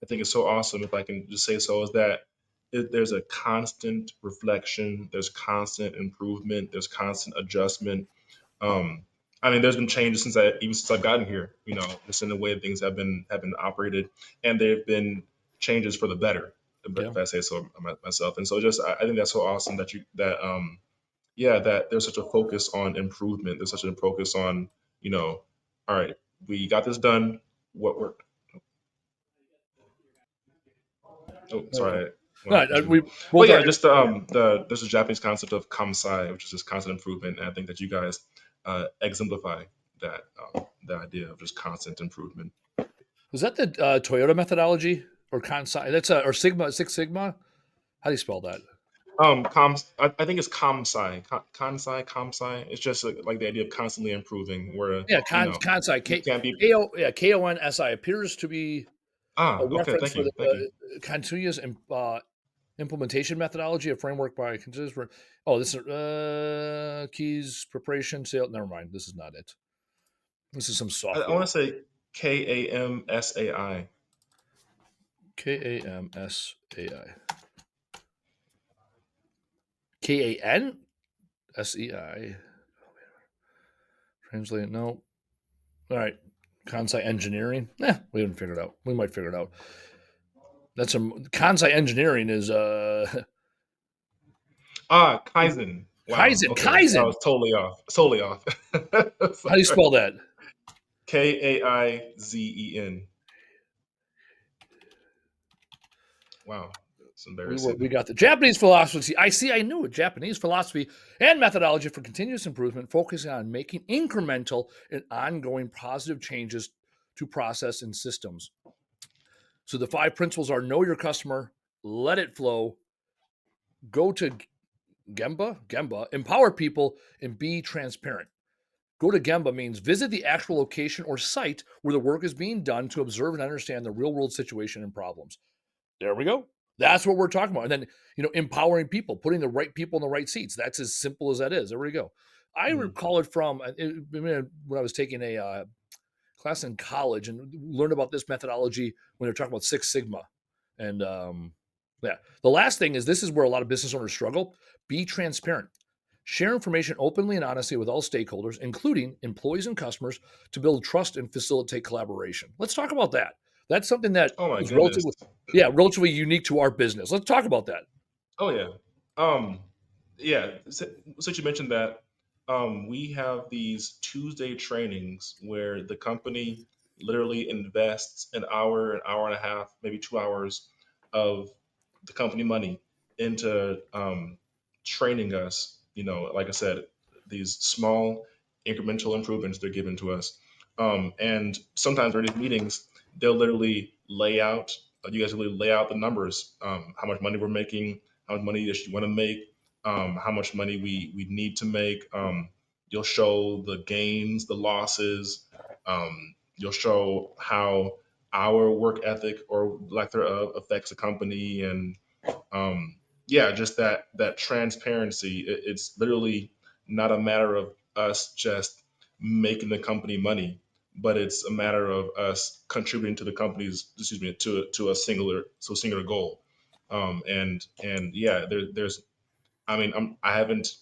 think is so awesome, if I can just say so, is that there's a constant reflection, there's constant improvement, there's constant adjustment. Um, I mean, there's been changes even since I've gotten here, just in the way things have been operated, and there have been changes for the better, Yeah. if I say so myself. And so, just I think that's so awesome yeah, that there's such a focus on improvement. There's such a focus on, all right, we got this done. What worked? Oh, Okay. sorry, All what right. happened to me? We But both yeah, are. just there's a Japanese concept of kamsai, which is just constant improvement, and I think that you guys exemplify that idea of just constant improvement. Was that the Toyota methodology or Kansai? That's or Sigma, Six Sigma. How do you spell that? I think it's kamsai, kamsai. It's just like the idea of constantly improving, where Yeah, Kansai. you can't be. Konsi appears to be a Okay, reference thank for you, the thank you. continuous implementation methodology, a framework by continuous. Oh, this is keys preparation sale. Never mind. This is not it. This is some I software. want to say KAMSAI. KAMSAI. KANSEI. Translate. No. All right. Kansai engineering. We haven't figured it out. We might figure it out. That's some Kansai engineering is Kaizen. Wow. Kaizen. Okay, I Kaizen. was totally off. Totally off. How do you Sorry. spell that? KAIZEN. Wow, it's We embarrassing. got the Japanese philosophy. I knew it. Japanese philosophy and methodology for continuous improvement, focusing on making incremental and ongoing positive changes to process and systems. So the five principles are: know your customer, let it flow, go to Gemba, empower people, and be transparent. Go to Gemba means visit the actual location or site where the work is being done to observe and understand the real world situation and problems. There we go. That's what we're talking about. And then, empowering people, putting the right people in the right seats. That's as simple as that is. There we go. I Mhm. recall it from when I was taking a class in college and learned about this methodology when they're talking about Six Sigma. And yeah, the last thing is this is where a lot of business owners struggle. Be transparent. Share information openly and honestly with all stakeholders, including employees and customers, to build trust and facilitate collaboration. Let's talk about that. That's something that Oh my is goodness. relatively unique to our business. Let's talk about that. Oh yeah. Um, yeah. Since you mentioned that, we have these Tuesday trainings where the company literally invests an hour and a half, maybe 2 hours of the company money into training us. Like I said, these small incremental improvements they're given to us. And sometimes during these meetings, they'll literally lay out. You guys really lay out the numbers, how much money we're making, how much money that you want to make, how much money we need to make. You'll show the gains, the losses. You'll show how our work ethic or lack thereof affects the company, and yeah, just that transparency. It's literally not a matter of us just making the company money, but it's a matter of us contributing to the company's, excuse me, to a singular goal. And yeah, there's I mean, I haven't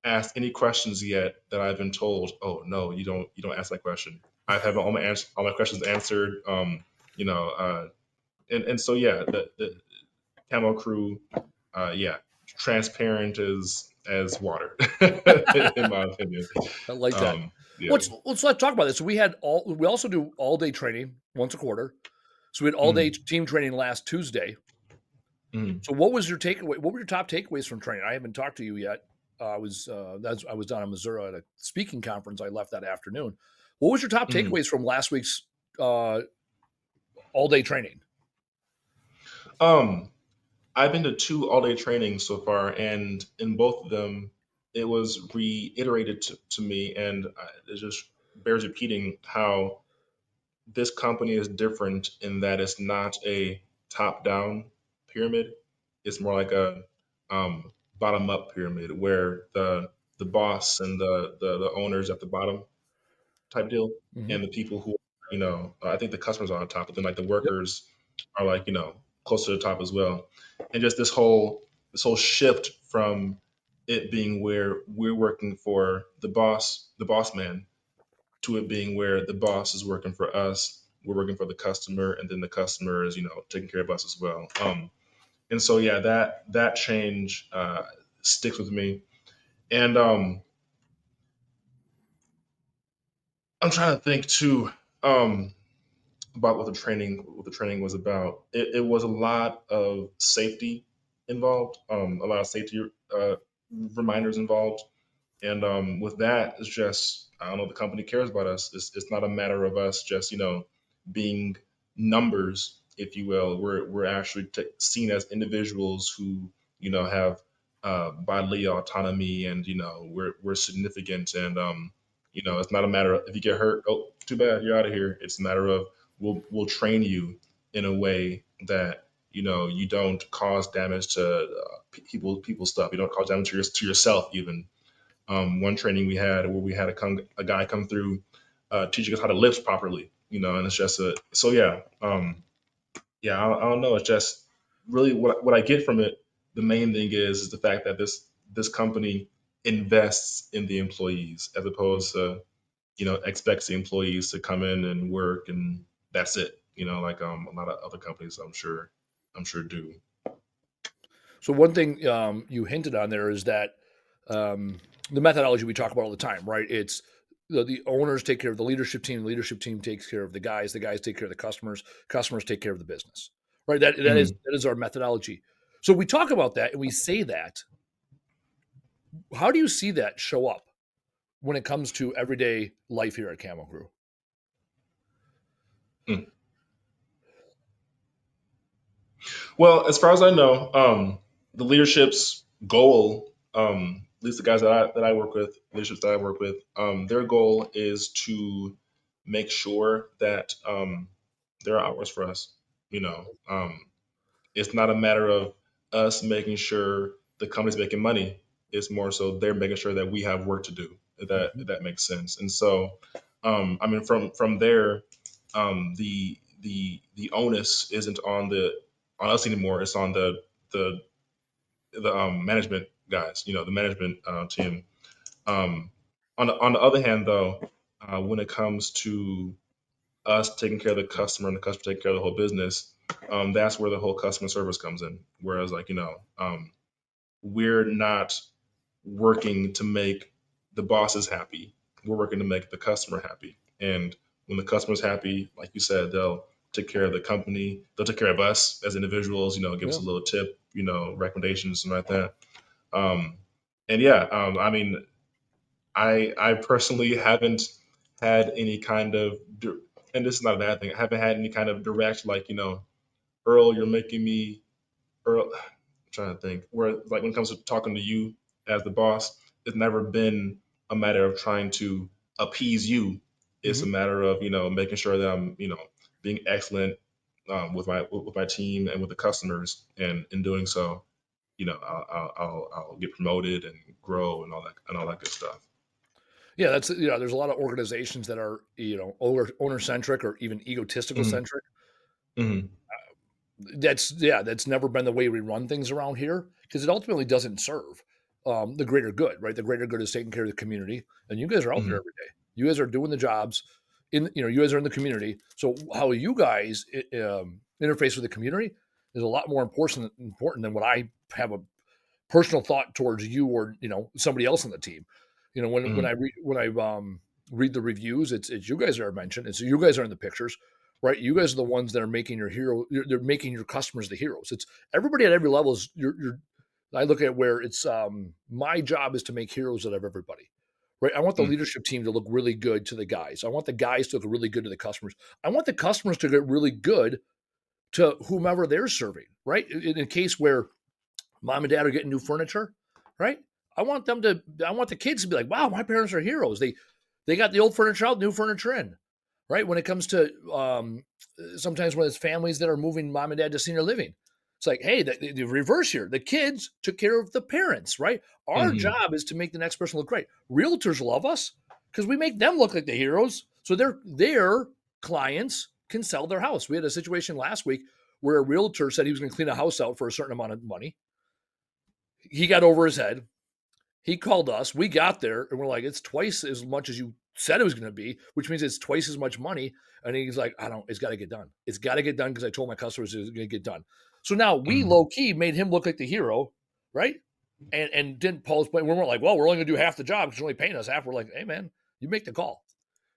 asked any questions yet that I've been told, oh no, you don't ask that question. I've had all my questions answered. You know, and so yeah, the Camo Crew, yeah, transparent as water, in my opinion. I like that. Yeah. Let's talk about this. So we also do all day training once a quarter. So we had all day Mm, team training last Tuesday. mm, So what was your takeaway? What were your top takeaways from training? I haven't talked to you yet. I was down in Missouri at a speaking conference. I left that afternoon. What was your top mm. takeaways from last week's uh, all day training? Um, I've been to two all day trainings so far, and in both of them, it was reiterated to me, and it just bears repeating how this company is different in that it's not a top down pyramid. It's more like a bottom up pyramid where the boss and the owners at the bottom type deal, Hmm. and the people who, I think the customers are on top, but then like the Yep. workers are like, close to the top as well. And just this whole shift from it being where we're working for the boss man, to it being where the boss is working for us, we're working for the customer, and then the customer is, taking care of us as well. And so yeah, that change sticks with me. And I'm trying to think too. About what the training was about. It was a lot of safety involved, a lot of safety reminders involved, and with that, it's just, I don't know, the company cares about us. It's not a matter of us just, being numbers, if you will. We're actually seen as individuals who, have bodily autonomy, and we're significant. And it's not a matter of, if you get hurt, oh, too bad, you're out of here. It's a matter of, we'll train you in a way that you don't cause damage to people's stuff. You don't cause damage to yourself even. One training we had where we had a guy come through, teaching us how to lift properly, and it's just so yeah, yeah, I don't know. It's just really what I get from it. The main thing is the fact that this company invests in the employees as opposed to, expects the employees to come in and work and that's it. Like a lot of other companies, I'm sure do. So one thing you hinted on there is that the methodology we talk about all the time, right? It's the owners take care of the leadership team takes care of the guys take care of the customers take care of the business, right? Mhm. That is our methodology. So we talk about that and we say that. How do you see that show up when it comes to everyday life here at Camo Crew? Mm. Well, as far as I know, the leadership's goal, at least the guys that I work with, leaderships that I work with, their goal is to make sure that there are hours for us. It's not a matter of us making sure the company's making money. It's more so they're making sure that we have work to do. If Mhm. that makes sense. And so, I mean, from there, the onus isn't on us anymore. It's on the management guys. The management team. Um, on the other hand, though, when it comes to us taking care of the customer and the customer taking care of the whole business, that's where the whole customer service comes in. Whereas, like, we're not working to make the bosses happy. We're working to make the customer happy. And when the customer's happy, like you said, they'll take care of the company. They'll take care of us as individuals. Give us Yeah. a little tip. Recommendations, something like that. Um, and yeah, I mean, I personally haven't had any kind of, and this is not a bad thing. I haven't had any kind of direct, like, Earl, you're making me, Earl. I'm trying to think. Where, like, when it comes to talking to you as the boss, it's never been a matter of trying to appease you. It's a Hmm. matter of making sure that I'm being excellent with my team and with the customers, and in doing so, I'll get promoted and grow and all that good stuff. Yeah, that's there's a lot of organizations that are owner centric or even egotistical Hmm. centric. Hmm. That's never been the way we run things around here because it ultimately doesn't serve the greater good, right? The greater good is taking care of the community, and you guys are out there Hmm. every day. You guys are doing the jobs. You guys are in the community. So how you guys interface with the community is a lot more important than what I have a personal thought towards you or somebody else on the team. Hmm. When I read the reviews, it's you guys that are mentioned. It's you guys are in the pictures, right? You guys are the ones that are making your hero. They're making your customers the heroes. It's everybody at every level is you're I look at where it's my job is to make heroes out of everybody. Right. I want the Hmm. leadership team to look really good to the guys. I want the guys to look really good to the customers. I want the customers to get really good to whomever they're serving. Right. In a case where mom and dad are getting new furniture, right? I want the kids to be like, wow, my parents are heroes. They got the old furniture out, new furniture in, right? When it comes to sometimes when it's families that are moving mom and dad to senior living, it's like, hey, the reverse here. The kids took care of the parents, right? Our Hmm. job is to make the next person look great. Realtors love us because we make them look like the heroes, so their clients can sell their house. We had a situation last week where a realtor said he was going to clean a house out for a certain amount of money. He got over his head. He called us. We got there and we're like, it's twice as much as you said it was going to be, which means it's twice as much money. And he's like, I don't, it's got to get done. It's got to get done because I told my customers it was going to get done. So now we Hmm. low key made him look like the hero, right? And didn't Paul's point. We weren't like, well, we're only going to do half the job because you're only paying us half. We're like, hey, man, you make the call.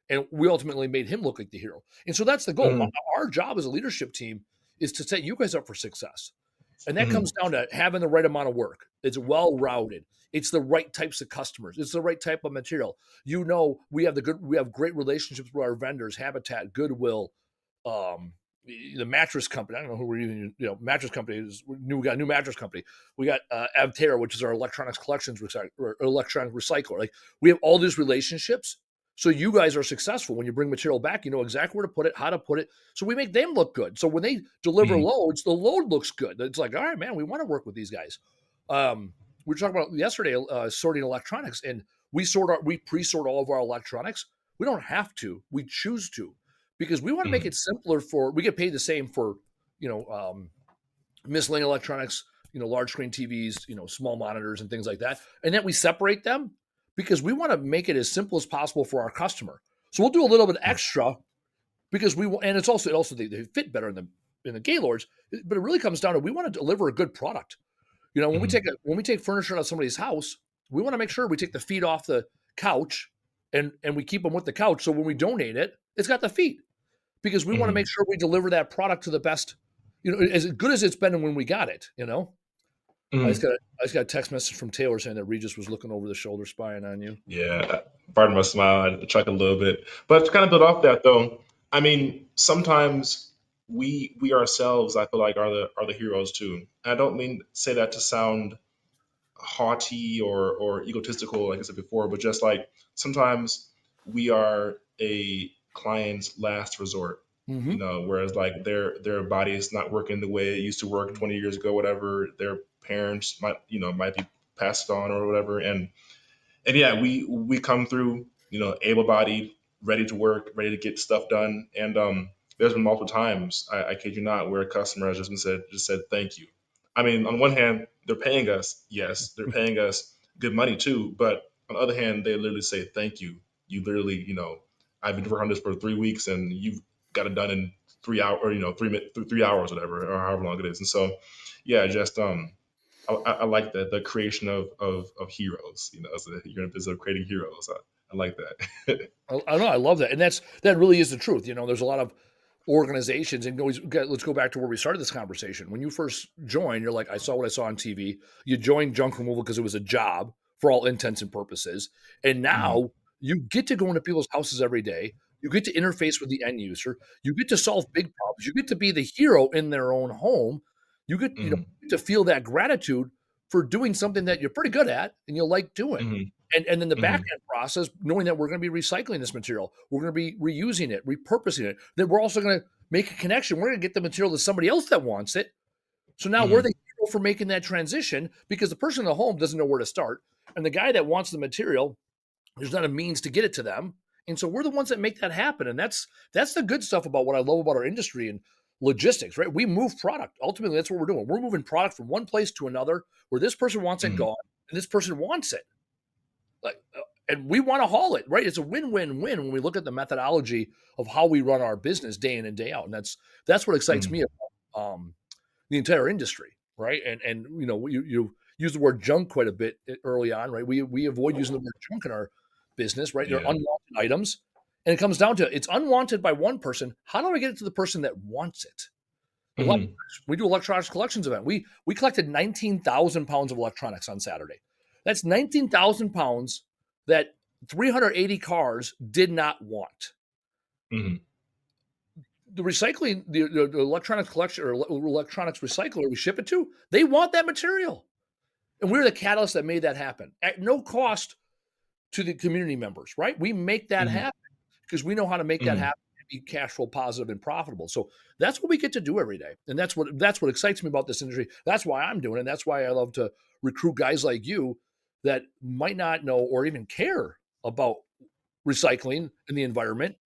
And we ultimately made him look like the hero. And so that's the goal. Hmm. Our job as a leadership team is to set you guys up for success. And that Hmm. comes down to having the right amount of work. It's well routed. It's the right types of customers. It's the right type of material. We have great relationships with our vendors, Habitat, Goodwill, um, the mattress company. I don't know who we're using. Mattress company is new. We got a new mattress company. We got Avterra, which is our electronics collections or electronic recycler. Like we have all these relationships. So you guys are successful when you bring material back. You know exactly where to put it, how to put it. So we make them look good. So when they deliver Hmm. loads, the load looks good. It's like, all right, man, we want to work with these guys. We were talking about yesterday sorting electronics, and we pre-sort all of our electronics. We don't have to. We choose to because we want to make Hmm. it simpler for. We get paid the same for you know um, miscellaneous electronics, large screen TVs, small monitors and things like that, and then we separate them because we want to make it as simple as possible for our customer. So we'll do a little bit extra because and it's also they fit better in the Gaylords, but it really comes down to we want to deliver a good product. Hmm. When we take furniture out of somebody's house, we want to make sure we take the feet off the couch and we keep them with the couch. So when we donate it, it's got the feet because we want to make Hmm. sure we deliver that product to the best, as good as it's been when we got it. Hmm. I just got a text message from Taylor saying that Regis was looking over the shoulder spying on you. Yeah, pardon my smile. I chuck a little bit, but to kind of build off that, though, I mean, sometimes we ourselves, I feel like, are the heroes too. I don't mean say that to sound haughty or egotistical, like I said before, but just like sometimes we are a client's last resort. Mm-hmm. Whereas, like, their body is not working the way it used to work 20 years ago, whatever. Their parents might be passed on or whatever, and yeah, we come through, able-bodied, ready to work, ready to get stuff done. And there's been multiple times, I kid you not, where a customer has just said thank you. I mean, on one hand, they're paying us. Yes, they're paying us good money too. But on the other hand, they literally say thank you. You literally, I've been working on this for 3 weeks, and got it done in 3 hours, or 3 hours, whatever, or however long it is. And so, yeah, just I like that, the creation of heroes. As you're in a business of creating heroes. I like that. I know, I love that, and that really is the truth. There's a lot of organizations, and let's go back to where we started this conversation. When you first joined, you're like, I saw what I saw on TV. You joined junk removal because it was a job for all intents and purposes, and Hmm. now you get to go into people's houses every day. You get to interface with the end user. You get to solve big problems. You get to be the hero in their own home. Hmm. To feel that gratitude for doing something that you're pretty good at and you like doing. Hmm. And then the back Hmm. end process, knowing that we're going to be recycling this material, we're going to be reusing it, repurposing it. Then we're also going to make a connection. We're going to get the material to somebody else that wants it. So now we're Hmm. the hero for making that transition because the person in the home doesn't know where to start, and the guy that wants the material, there's not a means to get it to them. And so we're the ones that make that happen. And that's the good stuff about what I love about our industry and logistics, right? We move product. Ultimately, that's what we're doing. We're moving product from one place to another where this person wants it Hmm. gone and this person wants it. Like, and we want to haul it, right? It's a win-win-win when we look at the methodology of how we run our business day in and day out, and that's what excites me Hmm. about the entire industry, right? And you use the word junk quite a bit early on, right? We avoid using the word junk in our business, right? They're Yeah. unwanted items, and it comes down to it's unwanted by one person. How do I get it to the person that wants it? A lot of Hmm. times we do electronics collections event. We collected 19,000 pounds of electronics on Saturday. That's 19,000 pounds that 380 cars did not want. Hmm. The recycling, the electronics collection or electronics recycler we ship it to, they want that material. And we're the catalyst that made that happen at no cost to the community members, right? We make that Hmm. happen because we know how to make that Hmm. happen and be cash flow positive and profitable. So that's what we get to do every day. And that's what excites me about this industry. That's why I'm doing it. And that's why I love to recruit guys like you that might not know or even care about recycling and the environment.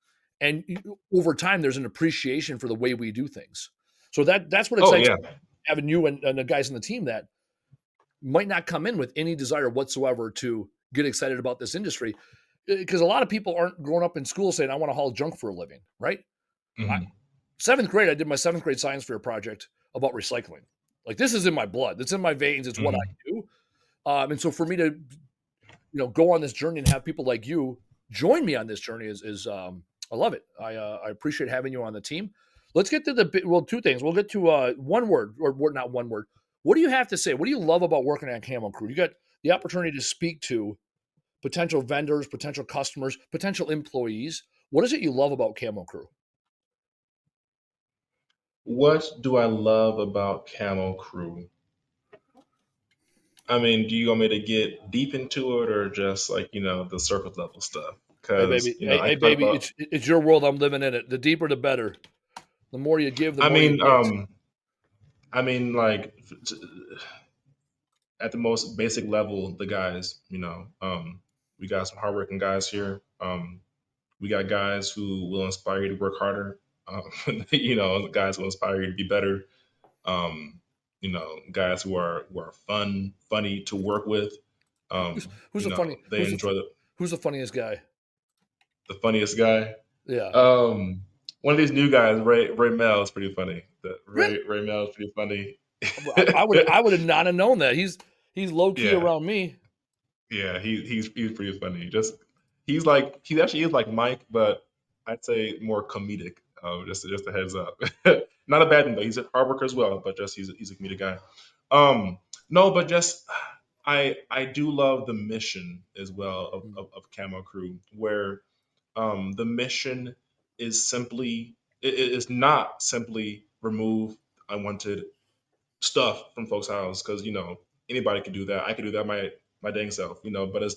And over time, there's an appreciation for the way we do things. So that's what Oh excites yeah. me, having you and the guys on the team that might not come in with any desire whatsoever to get excited about this industry. Because a lot of people aren't growing up in school saying, I want to haul junk for a living, right? I, Hmm. seventh grade, I did my seventh grade science fair project about recycling. Like this is in my blood, it's in my veins, it's what I Hmm. do. And so for me to go on this journey and have people like you join me on this journey is I love it. I appreciate having you on the team. Let's get to two things. We'll get to one word or not one word. What do you have to say? What do you love about working at Camo Crew? You got the opportunity to speak to potential vendors, potential customers, potential employees. What is it you love about Camo Crew? What do I love about Camo Crew? I mean, do you want me to get deep into it, or just like, the surface level stuff? Hey Because, baby, hey, I hey can talk baby, about, it's your world. I'm living in it. The deeper, the better. The more you give, the I more you mean, get. like, at the most basic level, the guys, we got some hardworking guys here. We got guys who will inspire you to work harder. Guys who will inspire you to be better. Guys who are funny to work with. Who's the funny? They enjoy Who's the funniest guy? the funniest guy. Yeah. Um, One of these new guys, Ray Mel, is pretty funny. Really? Ray Mel is pretty funny. I would have not have known that. He's low key Yeah, around me. yeah, he's pretty funny. He actually is like Mike, but I'd say more comedic. Just a heads up. Not a bad thing though. He's a hard worker as well, but just he's a comedic guy. No, but just I do love the mission as well of Camo Crew, where the mission is simply it is not simply remove unwanted stuff from folks' house, because anybody can do that. I could do that my dang self, but it's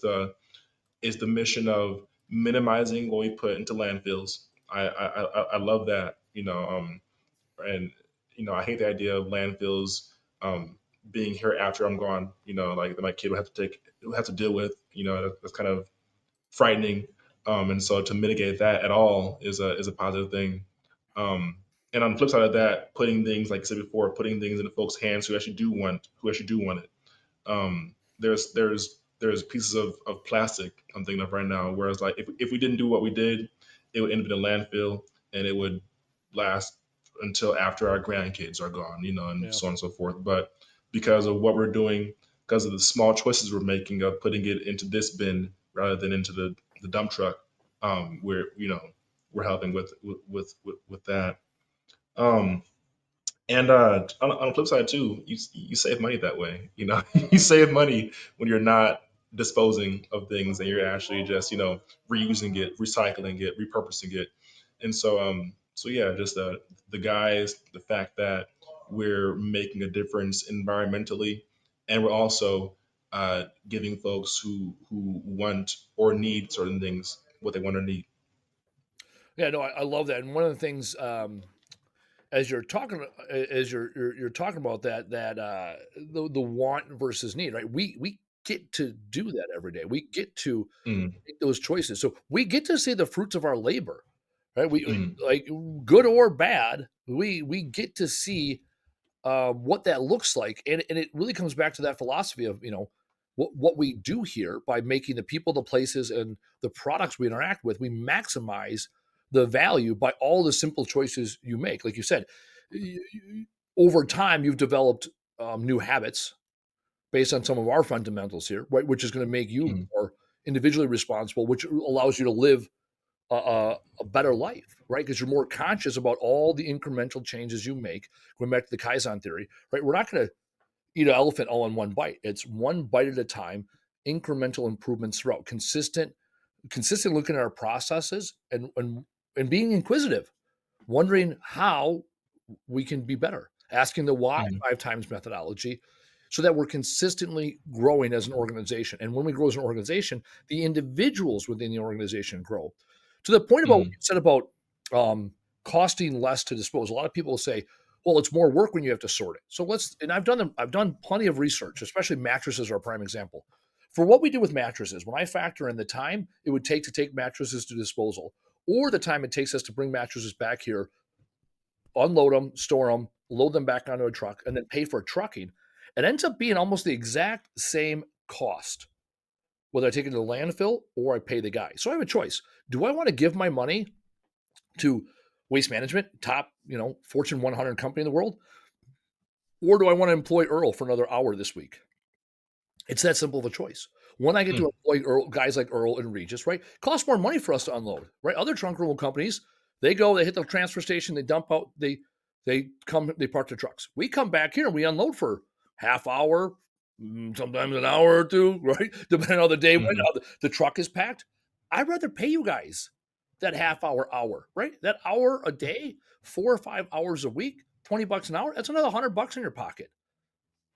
the mission of minimizing what we put into landfills. I love that, and I hate the idea of landfills being here after I'm gone. Like that my kid will have to deal with. That's kind of frightening. And so to mitigate that at all is a positive thing. Um, and on the flip side of that, putting things, like I said before, putting things into folks' hands who actually do want it. There's pieces of plastic I'm thinking of right now, whereas like if we didn't do what we did, it would end up in a landfill, and it would last until after our grandkids are gone, and Yeah. so on and so forth. But because of what we're doing, because of the small choices we're making of putting it into this bin rather than into the dump truck, we're helping with that. Um, and on the flip side too, you save money that way. You save money when you're not disposing of things and you're actually just reusing it, recycling it, repurposing it. And so yeah, just the guys, the fact that we're making a difference environmentally, and we're also giving folks who want or need certain things what they want or need. Yeah, no, I love that. And one of the things, as you're talking, as you're talking about the want versus need, right? We get to do that every day. We get to Mm, make those choices. So we get to see the fruits of our labor, right? mm, Like good or bad, we get to see what that looks like, and it really comes back to that philosophy of what we do here by making the people, the places, and the products we interact with. We maximize the value by all the simple choices you make. Like you said, over time you've developed new habits based on some of our fundamentals here, right? Which is going to make you mm, more individually responsible, which allows you to live a better life, right? Because you're more conscious about all the incremental changes you make. Going back to the Kaizen theory, right? We're not going to eat an elephant all in one bite. It's one bite at a time, incremental improvements throughout, consistent looking at our processes and being inquisitive, wondering how we can be better, asking the why mm, 5 times methodology so that we're consistently growing as an organization. And when we grow as an organization, the individuals within the organization grow. To the point about what mm, you said about um, costing less to dispose, a lot of people say, well, it's more work when you have to sort it. So and I've done plenty of research, especially mattresses are a prime example. For what we do with mattresses, when I factor in the time it would take to take mattresses to disposal or the time it takes us to bring mattresses back here, unload them, store them, load them back onto a truck, and then pay for trucking, it ends up being almost the exact same cost, whether I take it to the landfill or I pay the guy. So I have a choice. Do I want to give my money to Waste Management, top, Fortune 100 company in the world, or do I want to employ Earl for another hour this week? It's that simple of a choice. When I get to mm, employ guys like Earl and Regis, right? It costs more money for us to unload, right? Other trunk removal companies, they go, they hit the transfer station, they dump out, they come, they park their trucks. We come back here and we unload for half hour, sometimes an hour or two, right? Depending on the day when mm, the truck is packed. I'd rather pay you guys that half hour, right? That hour a day, 4 or 5 hours a week, $20 an hour. That's another $100 in your pocket.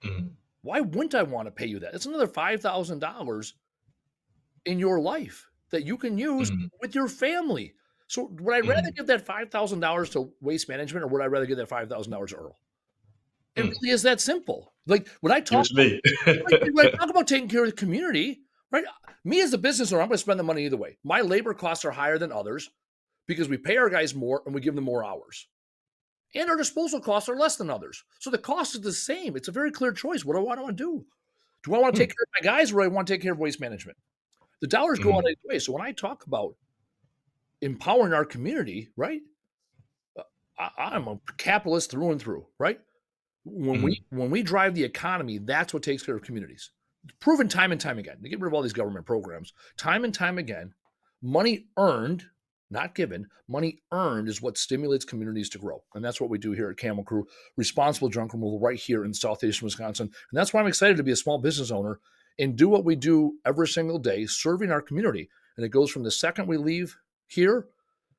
mm, Why wouldn't I want to pay you that? It's another $5,000 in your life that you can use mm, with your family. So would I rather mm, give that $5,000 to Waste Management or would I rather give that $5,000 to Earl? It mm. really is that simple. Like Give it to me. when I talk about taking care of the community, right? Me as a business owner, I'm going to spend the money either way. My labor costs are higher than others because we pay our guys more and we give them more hours. And our disposal costs are less than others. So the cost is the same. It's a very clear choice. What do I want to do? Do I want to take Mm, care of my guys or do I want to take care of Waste Management? The dollars go out mm, either way. So when I talk about empowering our community, right? uh, I'm a capitalist through and through, right? mm, When we drive the economy, that's what takes care of communities. It's proven time and time again. To get rid of all these government programs, time and time again, money earned, not given, money earned is what stimulates communities to grow. And that's what we do here at Camo Crew, responsible junk removal right here in southeastern Wisconsin. And that's why I'm excited to be a small business owner and do what we do every single day, serving our community. And it goes from the second we leave here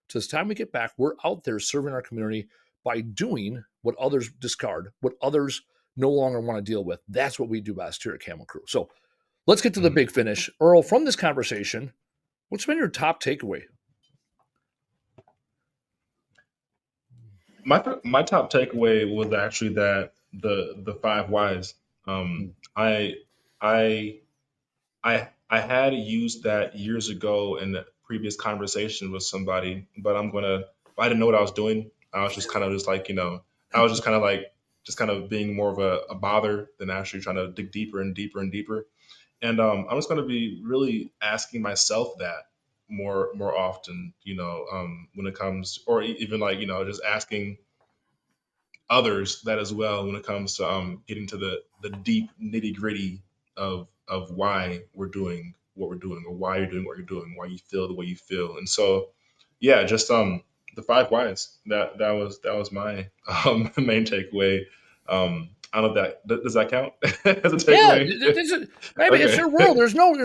to the time we get back, we're out there serving our community by doing what others discard, what others no longer want to deal with. That's what we do best here at Camel Crew. So let's get to the mm. big finish. Earl, from this conversation, what's been your top takeaway? My top takeaway was actually that the five whys. Mm, I I I had used that years ago in a previous conversation with somebody, but I didn't know what I was doing. I was just kind of just like I was just kind of like just kind of being more of a bother than actually trying to dig deeper and deeper and deeper. And I'm just going to be really asking myself that more often, when it comes, or even like, just asking others that as well when it comes to getting to the deep nitty gritty of why we're doing what we're doing, or why you're doing what you're doing, why you feel the way you feel. And so yeah, just the five whys, that was my main takeaway. I don't know if does that count as a Yeah, takeaway? maybe it's Okay. your world. There's no,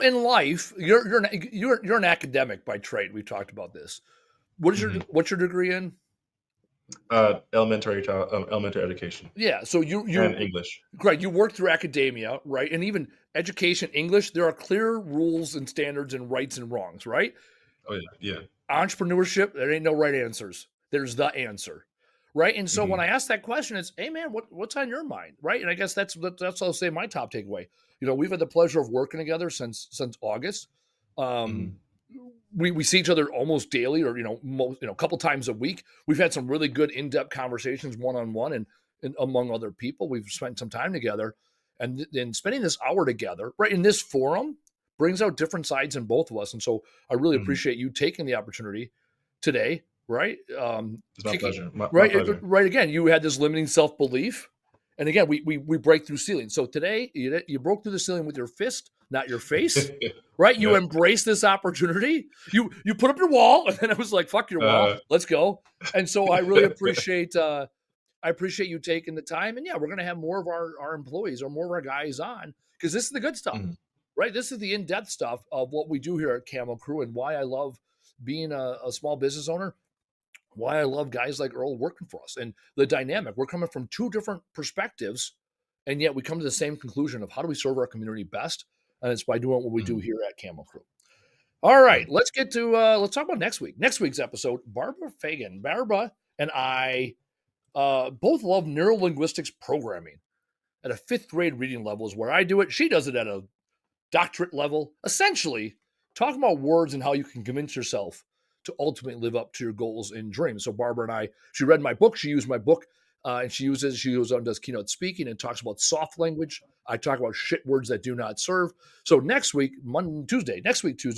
in life, you're an academic by trade. We've talked about this. Mhm. What's your degree in? Elementary education Yeah, so you and English. Great. You work through academia, right? And even education, English, there are clear rules and standards and rights and wrongs, right? Oh yeah, yeah. Entrepreneurship, there ain't no right answers. There's the answer, right? And so when Hmm. I ask that question, it's, hey man, what's on your mind, right? And I guess that's I'll say my top takeaway. We've had the pleasure of working together since August. Um, Hmm. we see each other almost daily, or a couple times a week. We've had some really good in depth conversations one on one, and among other people, we've spent some time together, and spending this hour together, right, in this forum brings out different sides in both of us. And so I really Hmm. appreciate you taking the opportunity today, right? It's my Kicking pleasure. My right, pleasure. right. Again, you had this limiting self belief, and again, we break through ceilings. So today, you broke through the ceiling with your fist, not your face. Right, you Yep. embrace this opportunity. You put up your wall, and then it was like, "Fuck your wall, Uh, let's go." And so I appreciate you taking the time. And yeah, we're gonna have more of our employees or more of our guys on, because this is the good stuff, mhm, right? This is the in-depth stuff of what we do here at Camo Crew, and why I love being a small business owner, why I love guys like Earl working for us, and the dynamic. We're coming from two different perspectives, and yet we come to the same conclusion of how do we serve our community best, and it's by doing what we do mhm, here at Camo Crew. All right, mhm, let's talk about next week. Next week's episode, Barbara Fagan. Barbara and I both love neurolinguistics programming at a fifth grade reading level is where I do it. She does it at a doctorate level, essentially talking about words and how you can convince yourself to ultimately live up to your goals and dreams. So Barbara and I, she read my book, she used my book, and she goes on and does keynote speaking and talks about soft language. I talk about shit words that do not serve. So next week, Tuesday,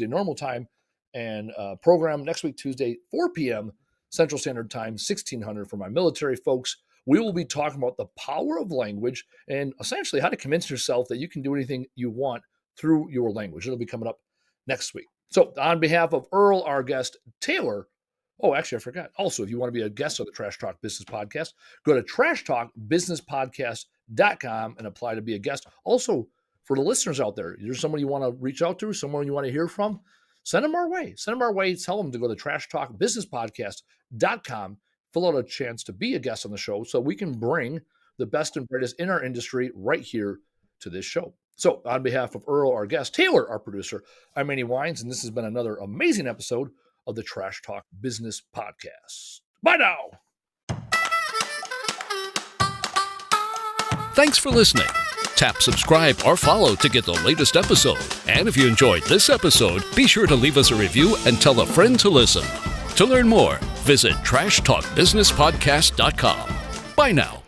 normal time, and program next week, Tuesday, 4 p.m. Central Standard Time, 1600 for my military folks. We will be talking about the power of language and essentially how to convince yourself that you can do anything you want through your language. It'll be coming up next week. So, on behalf of Earl, our guest, Taylor, oh, actually, I forgot. Also, if you want to be a guest on the Trash Talk Business Podcast, go to trashtalkbusinesspodcast.com and apply to be a guest. Also, for the listeners out there, there's someone you want to reach out to, someone you want to hear from, send them our way. Send them our way. Tell them to go to trashtalkbusinesspodcast.com, fill out a chance to be a guest on the show so we can bring the best and brightest in our industry right here to this show. So, on behalf of Earl, our guest, Taylor, our producer, I'm Andy Weins, and this has been another amazing episode of the Trash Talk Business Podcast. Bye now. Thanks for listening. Tap subscribe or follow to get the latest episode. And if you enjoyed this episode, be sure to leave us a review and tell a friend to listen. To learn more, visit trashtalkbusinesspodcast.com. Bye now.